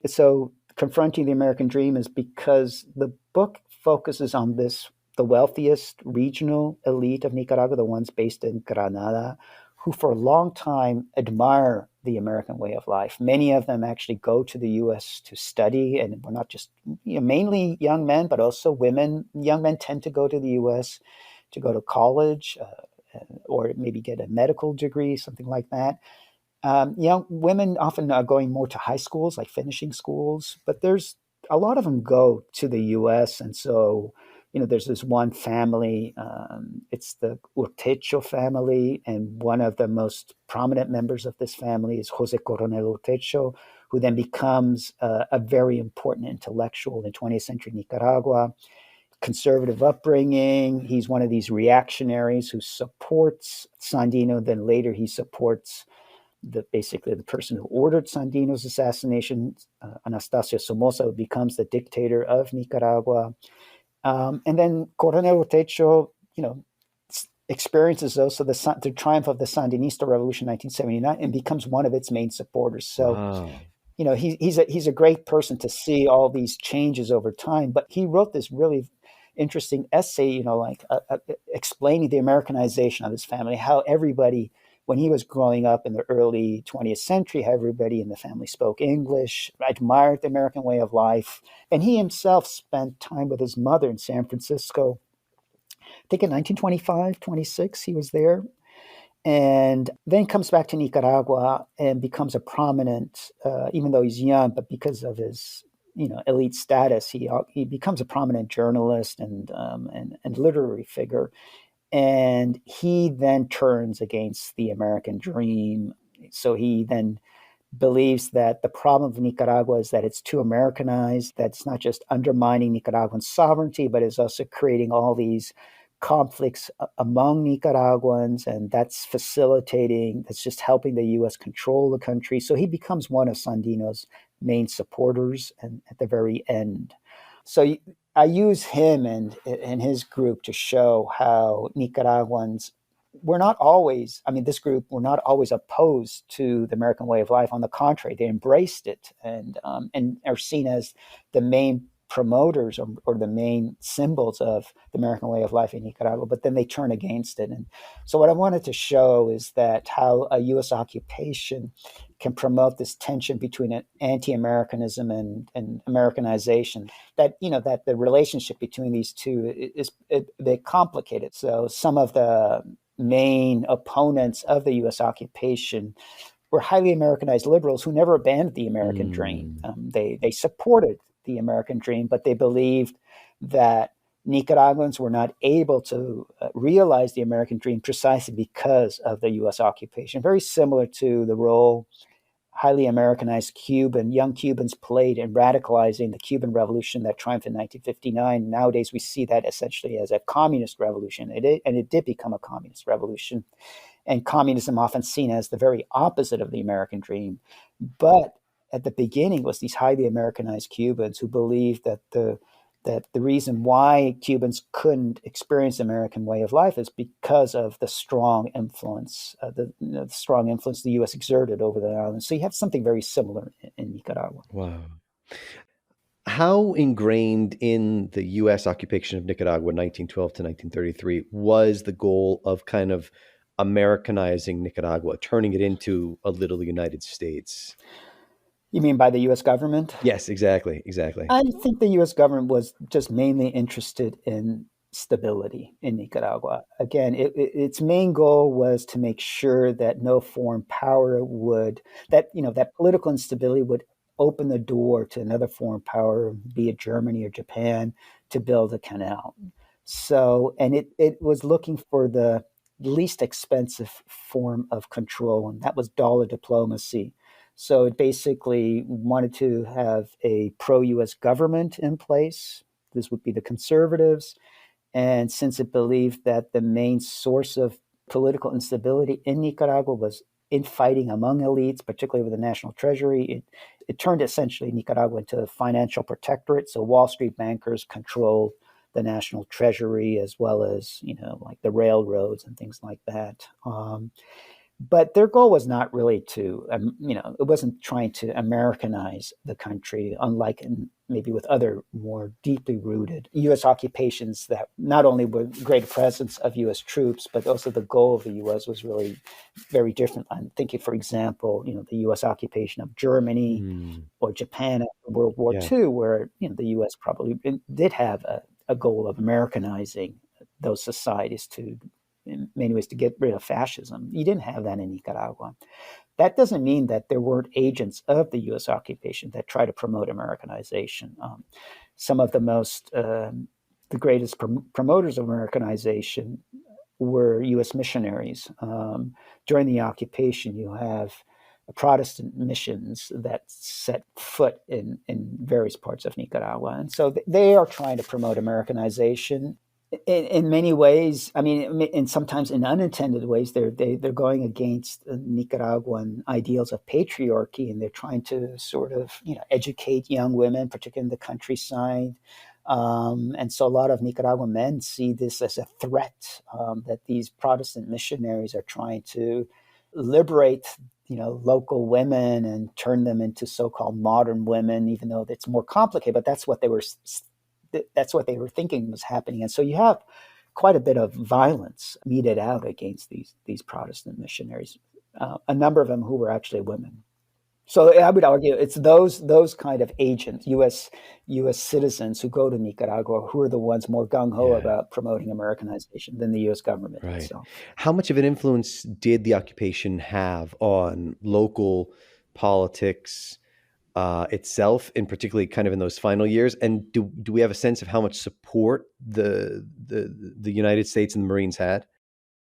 So Confronting the American Dream is because the book focuses on the wealthiest regional elite of Nicaragua, the ones based in Granada, who for a long time admire the American way of life. Many of them actually go to the U.S. to study, and we're not just mainly young men, but also women. Young men tend to go to the U.S. to go to college or maybe get a medical degree, something like that. Young women often are going more to high schools, like finishing schools, but there's a lot of them go to the U.S. And so, there's this one family, it's the Urtecho family, and one of the most prominent members of this family is Jose Coronel Urtecho, who then becomes a very important intellectual in 20th century Nicaragua. Conservative upbringing. He's one of these reactionaries who supports Sandino. Then later he supports basically the person who ordered Sandino's assassination, Anastasio Somoza, who becomes the dictator of Nicaragua. And then Coronel Urtecho, experiences also the triumph of the Sandinista Revolution in 1979 and becomes one of its main supporters. So, he's a great person to see all these changes over time. But he wrote this really interesting essay, explaining the Americanization of his family, how everybody, when he was growing up in the early 20th century, how everybody in the family spoke English, admired the American way of life. And he himself spent time with his mother in San Francisco. I think in 1925, 26, he was there. And then comes back to Nicaragua and becomes a prominent, even though he's young, but because of his elite status, he becomes a prominent journalist and literary figure. And he then turns against the American dream. So he then believes that the problem of Nicaragua is that it's too Americanized, that it's not just undermining Nicaraguan sovereignty, but is also creating all these conflicts among Nicaraguans, and that's just helping the U.S. control the country. So he becomes one of Sandino's main supporters and at the very end. So I use him and his group to show how Nicaraguans this group were not always opposed to the American way of life. On the contrary, they embraced it and are seen as the main promoters or the main symbols of the American way of life in Nicaragua, but then they turn against it. And so what I wanted to show is that how a U.S. occupation can promote this tension between an anti-Americanism and Americanization, that the relationship between these two is a bit complicated. So some of the main opponents of the U.S. occupation were highly Americanized liberals who never abandoned the American dream. They supported the American dream, but they believed that Nicaraguans were not able to realize the American dream precisely because of the U.S. occupation. Very similar to the role highly Americanized young Cubans played in radicalizing the Cuban Revolution that triumphed in 1959. Nowadays, we see that essentially as a communist revolution. It did become a communist revolution. And communism often seen as the very opposite of the American dream. But at the beginning was these highly Americanized Cubans who believed that the reason why Cubans couldn't experience the American way of life is because of the strong influence, the U.S. exerted over the island. So you have something very similar in Nicaragua. Wow. How ingrained in the U.S. occupation of Nicaragua, 1912 to 1933, was the goal of kind of Americanizing Nicaragua, turning it into a little United States? You mean by the U.S. government? Yes, exactly. I think the U.S. government was just mainly interested in stability in Nicaragua. Again, its main goal was to make sure that no foreign power that political instability would open the door to another foreign power, be it Germany or Japan, to build a canal. So, and it was looking for the least expensive form of control, and that was dollar diplomacy. So it basically wanted to have a pro-U.S. government in place. This would be the conservatives. And since it believed that the main source of political instability in Nicaragua was infighting among elites, particularly with the national treasury, it turned essentially Nicaragua into a financial protectorate. So Wall Street bankers controlled the national treasury as well as, like the railroads and things like that. But their goal was not really to, it wasn't trying to Americanize the country, unlike maybe with other more deeply rooted U.S. occupations that not only were great presence of U.S. troops, but also the goal of the U.S. was really very different. I'm thinking, for example, the U.S. occupation of Germany or Japan after World War II, where the U.S. probably did have a goal of Americanizing those societies to, in many ways, to get rid of fascism. You didn't have that in Nicaragua. That doesn't mean that there weren't agents of the U.S. occupation that try to promote Americanization. Some of the greatest promoters of Americanization were U.S. missionaries. During the occupation, you have Protestant missions that set foot in various parts of Nicaragua. And so they are trying to promote Americanization. In many ways, and sometimes in unintended ways, they're going against Nicaraguan ideals of patriarchy, and they're trying to sort of educate young women, particularly in the countryside. And so a lot of Nicaraguan men see this as a threat, that these Protestant missionaries are trying to liberate local women and turn them into so-called modern women, even though it's more complicated. But that's what they were thinking was happening. And so you have quite a bit of violence meted out against these Protestant missionaries, a number of them who were actually women. So I would argue it's those kind of agents, U.S. citizens who go to Nicaragua, who are the ones more gung-ho about promoting Americanization than the U.S. government itself. How much of an influence did the occupation have on local politics itself, and particularly kind of in those final years? And do we have a sense of how much support the United States and the Marines had?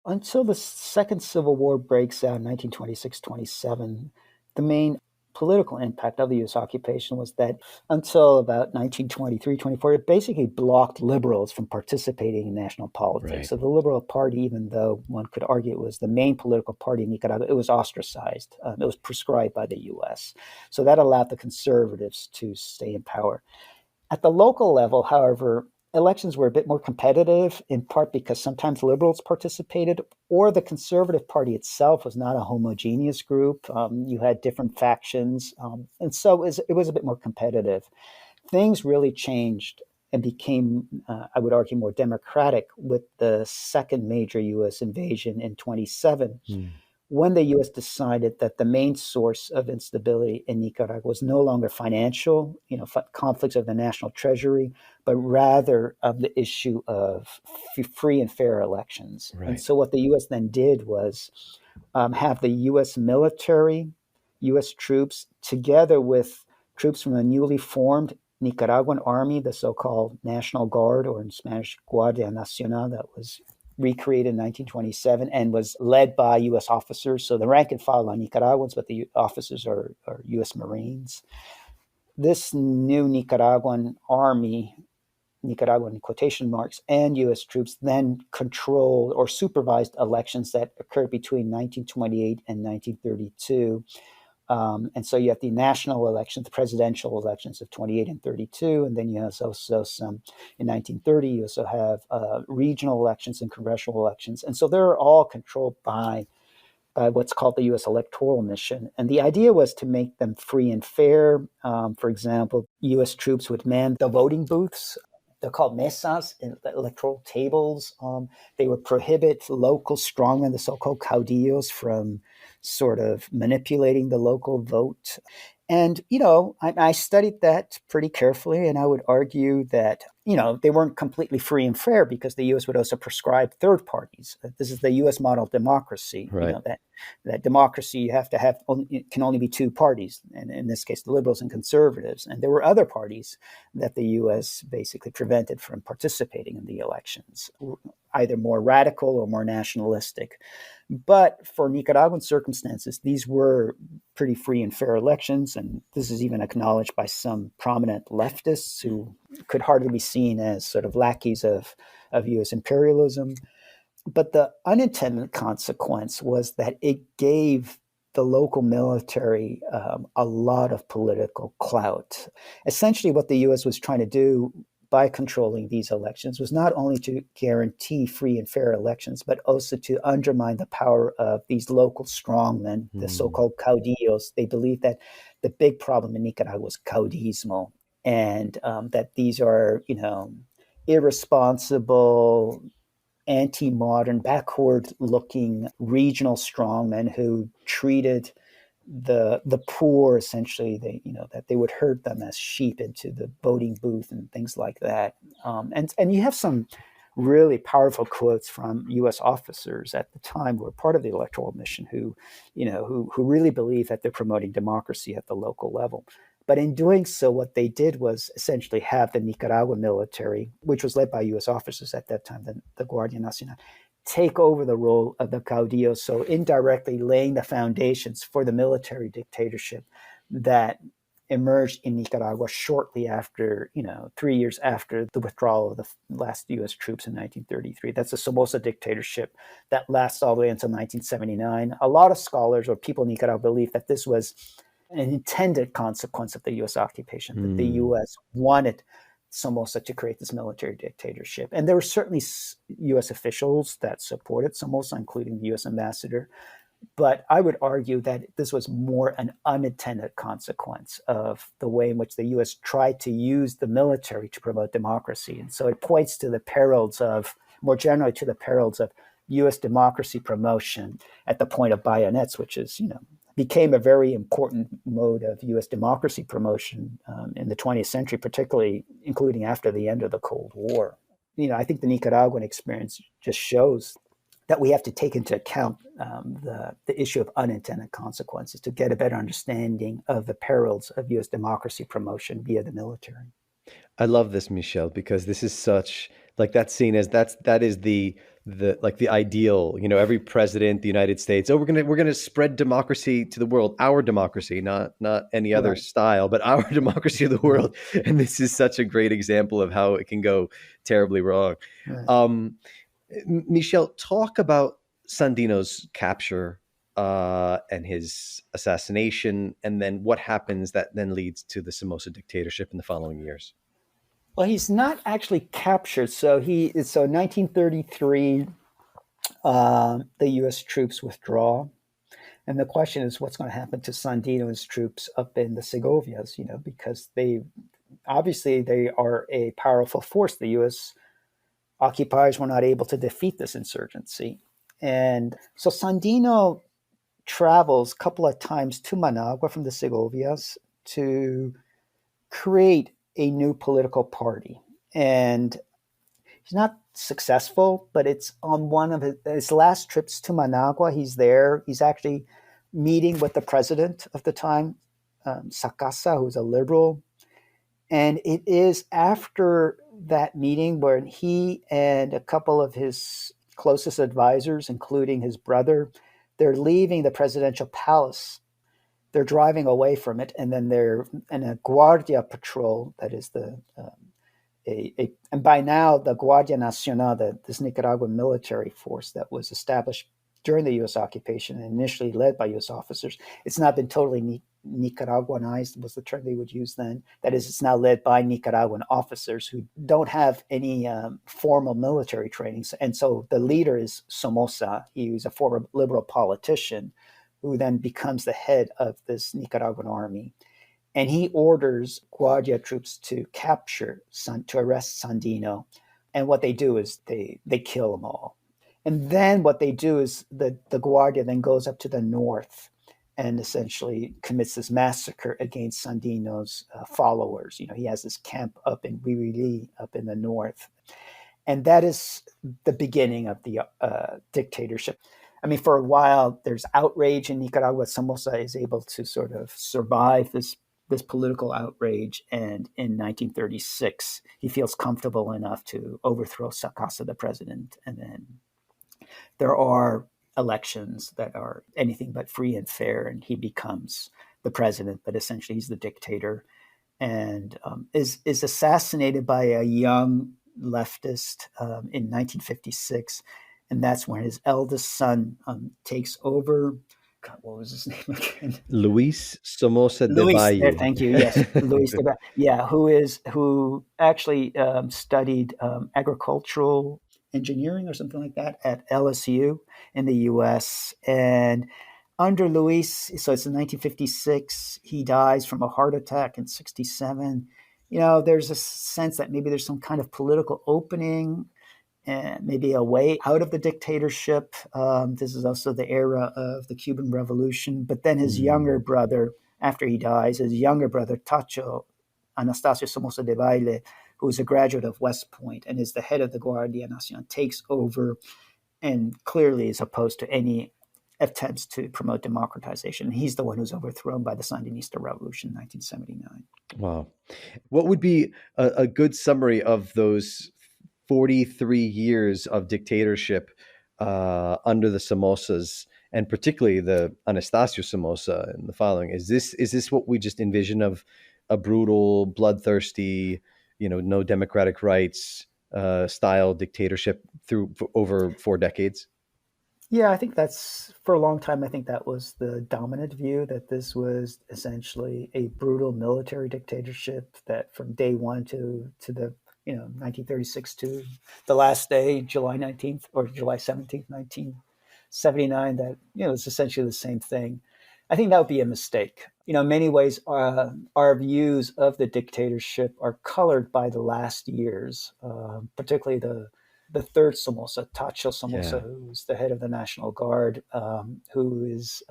Until the Second Civil War breaks out in 1926-27, the main political impact of the U.S. occupation was that until about 1923-24, it basically blocked liberals from participating in national politics. Right. So the Liberal Party, even though one could argue it was the main political party in Nicaragua, it was ostracized. It was prescribed by the U.S. So that allowed the conservatives to stay in power. At the local level, however, elections were a bit more competitive, in part because sometimes liberals participated, or the Conservative Party itself was not a homogeneous group. You had different factions, and so it was a bit more competitive. Things really changed and became, I would argue, more democratic with the second major U.S. invasion in 1927. When the U.S. decided that the main source of instability in Nicaragua was no longer financial, conflicts of the national treasury, but rather of the issue of free and fair elections. Right. And so what the U.S. then did was have the U.S. military, U.S. troops, together with troops from the newly formed Nicaraguan army, the so-called National Guard, or in Spanish, Guardia Nacional, that was recreated in 1927 and was led by U.S. officers. So the rank and file are Nicaraguans, but the officers are U.S. Marines. This new Nicaraguan army, Nicaraguan in quotation marks, and U.S. troops then controlled or supervised elections that occurred between 1928 and 1932. And so you have the national elections, the presidential elections of 28 and 32, and then you have also some in 1930. You also have regional elections and congressional elections, and so they're all controlled by what's called the U.S. Electoral Mission. And the idea was to make them free and fair. For example, U.S. troops would man the voting booths. They're called mesas, electoral tables. They would prohibit local strongmen, the so-called caudillos, from sort of manipulating the local vote. And, I studied that pretty carefully, and I would argue that, they weren't completely free and fair because the U.S. would also prescribe third parties. This is the U.S. model of democracy. Right. That democracy, you have to have, it can only be two parties, and in this case, the liberals and conservatives. And there were other parties that the U.S. basically prevented from participating in the elections, either more radical or more nationalistic. But for Nicaraguan circumstances, these were pretty free and fair elections, and this is even acknowledged by some prominent leftists who could hardly be seen as sort of lackeys of U.S. imperialism. But the unintended consequence was that it gave the local military a lot of political clout. Essentially, what the U.S. was trying to do by controlling these elections was not only to guarantee free and fair elections, but also to undermine the power of these local strongmen, the so-called caudillos. They believed that the big problem in Nicaragua was caudillismo, and that these are, irresponsible, anti-modern, backward-looking regional strongmen who treated the poor, essentially, that they would herd them as sheep into the voting booth and things like that. And you have some really powerful quotes from U.S. officers at the time who were part of the electoral mission who really believe that they're promoting democracy at the local level. But in doing so, what they did was essentially have the Nicaraguan military, which was led by U.S. officers at that time, the Guardia Nacional, take over the role of the caudillos, so indirectly laying the foundations for the military dictatorship that emerged in Nicaragua shortly after, 3 years after the withdrawal of the last U.S. troops in 1933. That's the Somoza dictatorship that lasts all the way until 1979. A lot of scholars or people in Nicaragua believe that this was an intended consequence of the U.S. occupation, that the U.S. wanted Somoza to create this military dictatorship. And there were certainly U.S. officials that supported Somoza, including the U.S. ambassador. But I would argue that this was more an unintended consequence of the way in which the U.S. tried to use the military to promote democracy. And so it points to the perils of, more generally to the perils of U.S. democracy promotion at the point of bayonets, which is, became a very important mode of U.S. democracy promotion in the 20th century, particularly including after the end of the Cold War. I think the Nicaraguan experience just shows that we have to take into account the issue of unintended consequences to get a better understanding of the perils of U.S. democracy promotion via the military. I love this, Michel, because this is such that's seen as that is the ideal, every president, the United States, we're going to spread democracy to the world, our democracy, not any other style, but our democracy of the world. And this is such a great example of how it can go terribly wrong. Right. Michel, talk about Sandino's capture and his assassination, and then what happens that then leads to the Somoza dictatorship in the following years. Well, he's not actually captured. So in 1933, the U.S. troops withdraw. And the question is, what's going to happen to Sandino's troops up in the Segovias, because they are a powerful force. The U.S. occupiers were not able to defeat this insurgency. And so Sandino travels a couple of times to Managua from the Segovias to create a new political party. And he's not successful, but it's on one of his last trips to Managua. He's there. He's actually meeting with the president of the time, Sacasa, who's a liberal. And it is after that meeting where he and a couple of his closest advisors, including his brother. They're leaving the presidential palace. They're driving away from it, and then they're in a Guardia patrol, that is and by now the Guardia Nacional, this Nicaraguan military force that was established during the U.S. occupation and initially led by U.S. officers. It's not been totally Nicaraguanized, was the term they would use then. That is, it's now led by Nicaraguan officers who don't have any formal military training. And so the leader is Somoza. He's a former liberal politician who then becomes the head of this Nicaraguan army. And he orders Guardia troops to arrest Sandino. And what they do is they kill them all. And then what they do is the Guardia then goes up to the north and essentially commits this massacre against Sandino's followers. He has this camp up in Huirili, up in the north. And that is the beginning of the dictatorship. I mean, for a while, there's outrage in Nicaragua. Somoza is able to sort of survive this political outrage. And in 1936, he feels comfortable enough to overthrow Sacasa, the president. And then there are elections that are anything but free and fair, and he becomes the president, but essentially he's the dictator, and is assassinated by a young leftist in 1956. And that's when his eldest son takes over. God, what was his name again? Luis Somoza de Valle. Thank you. Yes, Luis de Valle. Yeah, who actually studied agricultural engineering or something like that at LSU in the U.S. And under Luis, so it's in 1956, he dies from a heart attack in 1967. There's a sense that maybe there's some kind of political opening and maybe a way out of the dictatorship. This is also the era of the Cuban Revolution. But then his younger brother, after he dies, Tacho Anastasio Somoza de Valle, who is a graduate of West Point and is the head of the Guardia Nacional, takes over and clearly is opposed to any attempts to promote democratization. He's the one who's overthrown by the Sandinista Revolution in 1979. Wow. What would be a good summary of those 43 years of dictatorship under the Somozas, and particularly the Anastasio Somoza and the following? Is this what we just envision of a brutal, bloodthirsty, no democratic rights style dictatorship over 4 decades? Yeah, I think that's, for a long time, I think that was the dominant view, that this was essentially a brutal military dictatorship, that from day one to the 1936 to the last day, July 19th or July 17th, 1979, that, it's essentially the same thing. I think that would be a mistake. In many ways, our views of the dictatorship are colored by the last years, particularly the third Somoza, Tacho Somoza, who's the head of the National Guard, who is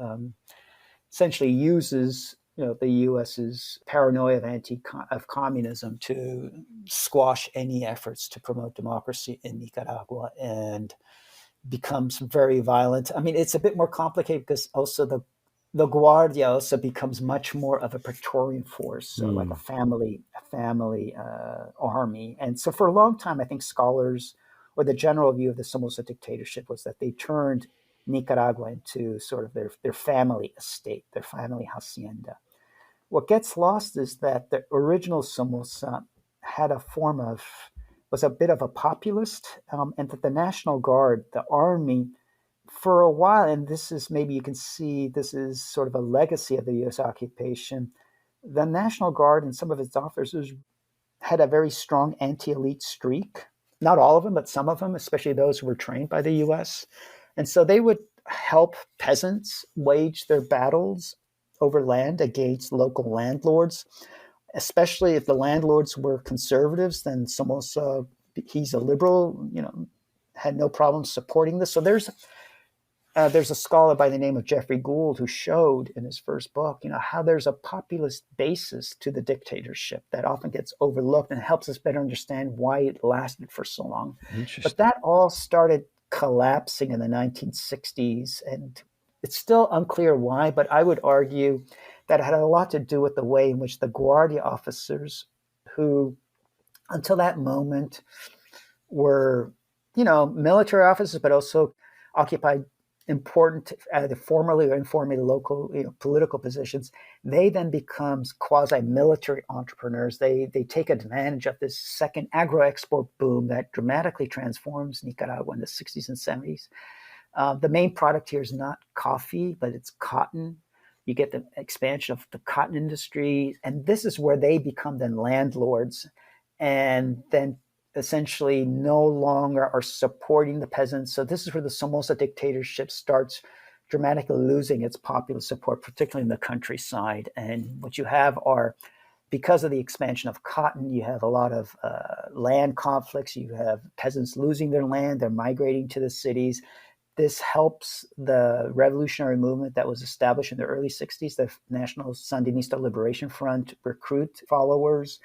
essentially uses the U.S.'s paranoia of communism to squash any efforts to promote democracy in Nicaragua, and becomes very violent. I mean, it's a bit more complicated because also the Guardia also becomes much more of a Praetorian force, so like a family army. And so for a long time, I think scholars, or the general view of the Somoza dictatorship, was that they turned Nicaragua into sort of their family estate, their family hacienda. What gets lost is that the original Somoza was a bit of a populist, and that the National Guard, the army, for a while, and this is, maybe you can see, this is sort of a legacy of the U.S. occupation, the National Guard and some of its officers had a very strong anti-elite streak. Not all of them, but some of them, especially those who were trained by the U.S. And so they would help peasants wage their battles over land against local landlords, especially if the landlords were conservatives. Then Somoza, he's a liberal, had no problem supporting this. So there's a scholar by the name of Jeffrey Gould who showed in his first book, how there's a populist basis to the dictatorship that often gets overlooked, and helps us better understand why it lasted for so long. But that all started collapsing in the 1960s, and it's still unclear why, but I would argue that it had a lot to do with the way in which the Guardia officers, who until that moment were military offices, but also occupied important, either formally or informally, local, political positions. They then become quasi-military entrepreneurs. They take advantage of this second agro-export boom that dramatically transforms Nicaragua in the 60s and 70s. The main product here is not coffee, but it's cotton. You get the expansion of the cotton industry, and this is where they become then landlords, and then essentially no longer are supporting the peasants. So this is where the Somoza dictatorship starts dramatically losing its popular support, particularly in the countryside. And what you have are, because of the expansion of cotton, you have a lot of land conflicts. You have peasants losing their land. They're migrating to the cities. This helps the revolutionary movement that was established in the early 60s, the National Sandinista Liberation Front, recruit followers.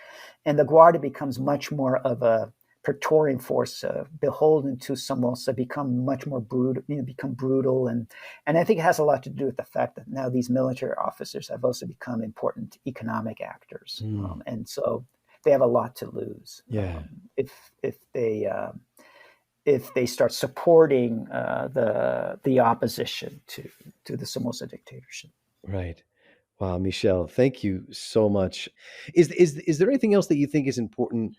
And the Guardia becomes much more of a Praetorian force, beholden to Somoza, become much more brutal, become brutal. And I think it has a lot to do with the fact that now these military officers have also become important economic actors. And so they have a lot to lose if they start supporting the opposition to the Somoza dictatorship. Right. Wow, Michel, thank you so much. Is there anything else that you think is important,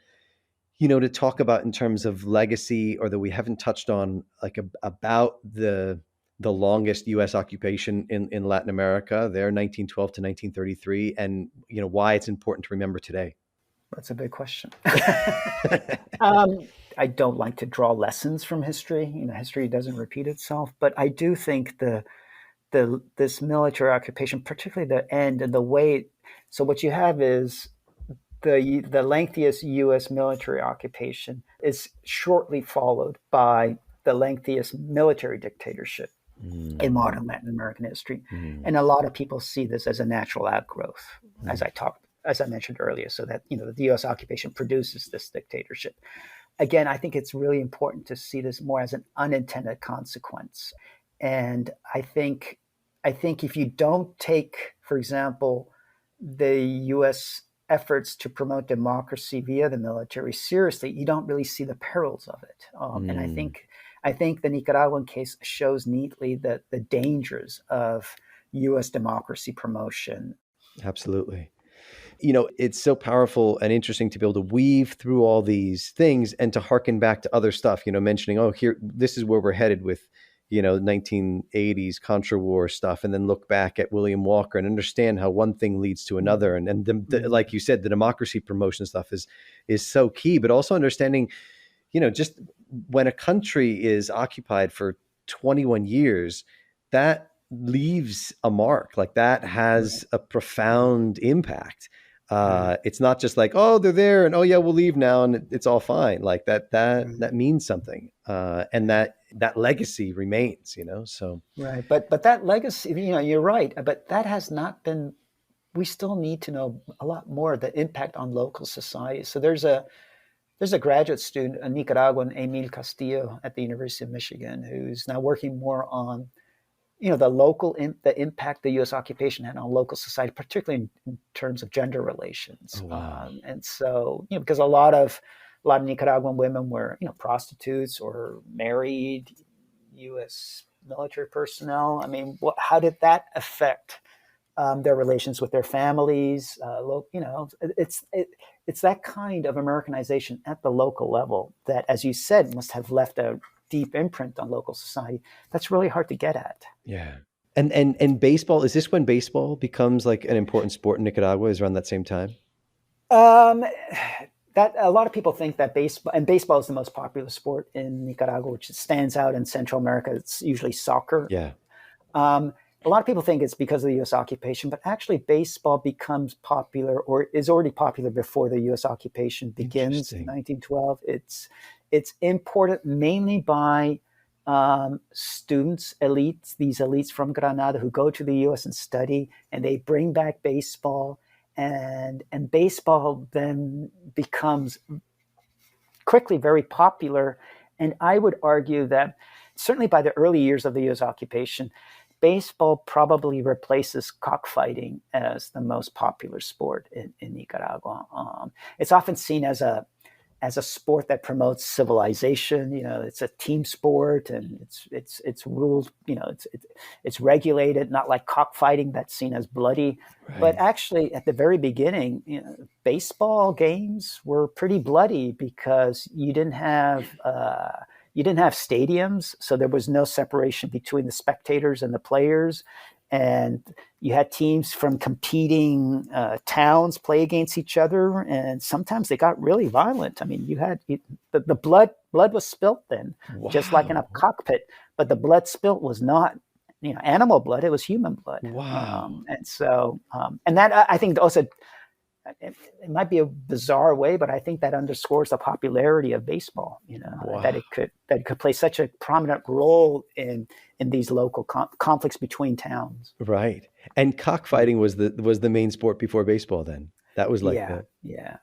to talk about in terms of legacy, or that we haven't touched on, like about the longest U.S. occupation in Latin America, there, 1912 to 1933, and why it's important to remember today? That's a big question. I don't like to draw lessons from history. History doesn't repeat itself, but I do think this military occupation, particularly the end and the way. So what you have is the lengthiest U.S. military occupation is shortly followed by the lengthiest military dictatorship in modern Latin American history, and a lot of people see this as a natural outgrowth, as I mentioned earlier. So that the U.S. occupation produces this dictatorship. Again, I think it's really important to see this more as an unintended consequence. And I think if you don't take, for example, the U.S. efforts to promote democracy via the military seriously, you don't really see the perils of it. And I think the Nicaraguan case shows neatly the dangers of U.S. democracy promotion. Absolutely. It's so powerful and interesting to be able to weave through all these things and to harken back to other stuff, mentioning, here, this is where we're headed with, 1980s Contra War stuff, and then look back at William Walker and understand how one thing leads to another. And like you said, the democracy promotion stuff is so key, but also understanding, just when a country is occupied for 21 years, that leaves a mark. Like, that has a profound impact. It's not just like, oh, they're there and, oh yeah, we'll leave now and it's all fine. Like that means something. And that legacy remains, so. Right. But that legacy, you're right, but that has not been, we still need to know a lot more of the impact on local society. So there's a graduate student, a Nicaraguan, Emil Castillo, at the University of Michigan, who's now working more on the impact the U.S. occupation had on local society, particularly in terms of gender relations. Oh, wow. And so, because a lot of Nicaraguan women were, prostitutes or married U.S. military personnel. I mean, how did that affect their relations with their families? It's that kind of Americanization at the local level that, as you said, must have left a deep imprint on local society. That's really hard to get at. Yeah. And baseball, is this when baseball becomes like an important sport in Nicaragua, is around that same time? That a lot of people think that baseball is the most popular sport in Nicaragua, which stands out in Central America. It's usually soccer. Yeah. A lot of people think it's because of the U.S. occupation, but actually baseball becomes popular, or is already popular, before the U.S. occupation begins in 1912. It's imported mainly by students, these elites from Granada who go to the U.S. and study, and they bring back baseball, and baseball then becomes quickly very popular. And I would argue that certainly by the early years of the U.S. occupation, baseball probably replaces cockfighting as the most popular sport in Nicaragua. It's often seen as as a sport that promotes civilization. It's a team sport, and it's ruled. It's regulated, not like cockfighting that's seen as bloody. Right. But actually, at the very beginning, baseball games were pretty bloody because you didn't have stadiums, so there was no separation between the spectators and the players. And you had teams from competing towns play against each other, and sometimes they got really violent. I mean, the blood was spilt then, just like in a cockpit. But the blood spilt was not, animal blood; it was human blood. Wow! And so, and that I think also, it might be a bizarre way, but I think that underscores the popularity of baseball. That it could play such a prominent role in these local conflicts between towns. Right. And cockfighting was the main sport before baseball. Then that was like yeah.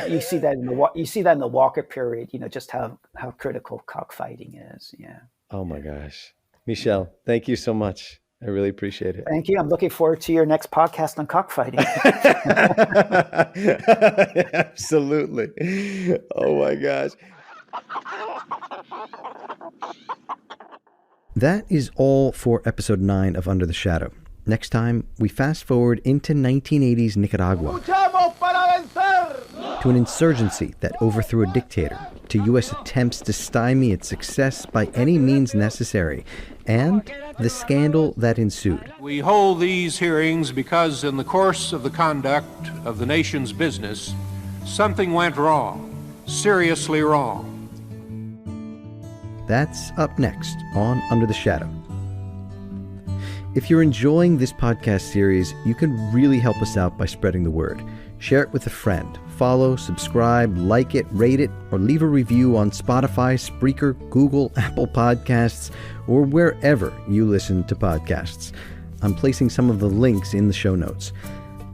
You see that in the Walker period. Just how critical cockfighting is. Yeah. Oh my gosh, Michel, thank you so much. I really appreciate it. Thank you. I'm looking forward to your next podcast on cockfighting. Absolutely. Oh my gosh. That is all for episode 9 of Under the Shadow. Next time, we fast forward into 1980s Nicaragua, to an insurgency that overthrew a dictator, to U.S. attempts to stymie its success by any means necessary, and the scandal that ensued. We hold these hearings because in the course of the conduct of the nation's business, something went wrong, seriously wrong. That's up next on Under the Shadow. If you're enjoying this podcast series, you can really help us out by spreading the word. Share it with a friend. Follow, subscribe, like it, rate it, or leave a review on Spotify, Spreaker, Google, Apple Podcasts, or wherever you listen to podcasts. I'm placing some of the links in the show notes.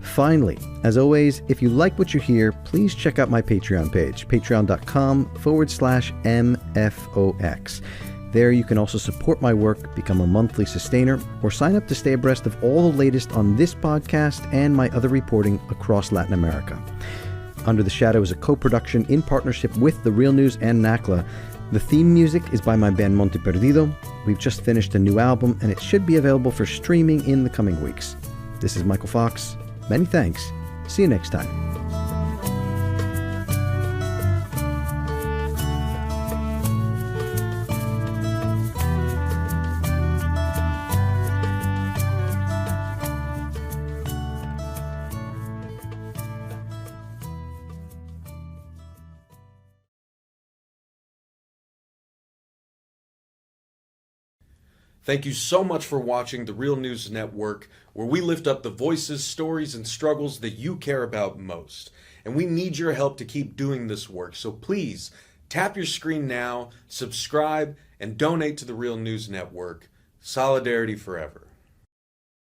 Finally, as always, if you like what you hear, please check out my Patreon page, patreon.com/MFOX. There you can also support my work, become a monthly sustainer, or sign up to stay abreast of all the latest on this podcast and my other reporting across Latin America. Under the Shadow is a co-production in partnership with The Real News and NACLA. The theme music is by my band Monte Perdido. We've just finished a new album, and it should be available for streaming in the coming weeks. This is Michael Fox. Many thanks. See you next time. Thank you so much for watching The Real News Network, where we lift up the voices, stories, and struggles that you care about most. And we need your help to keep doing this work, so please tap your screen now, subscribe, and donate to The Real News Network. Solidarity forever.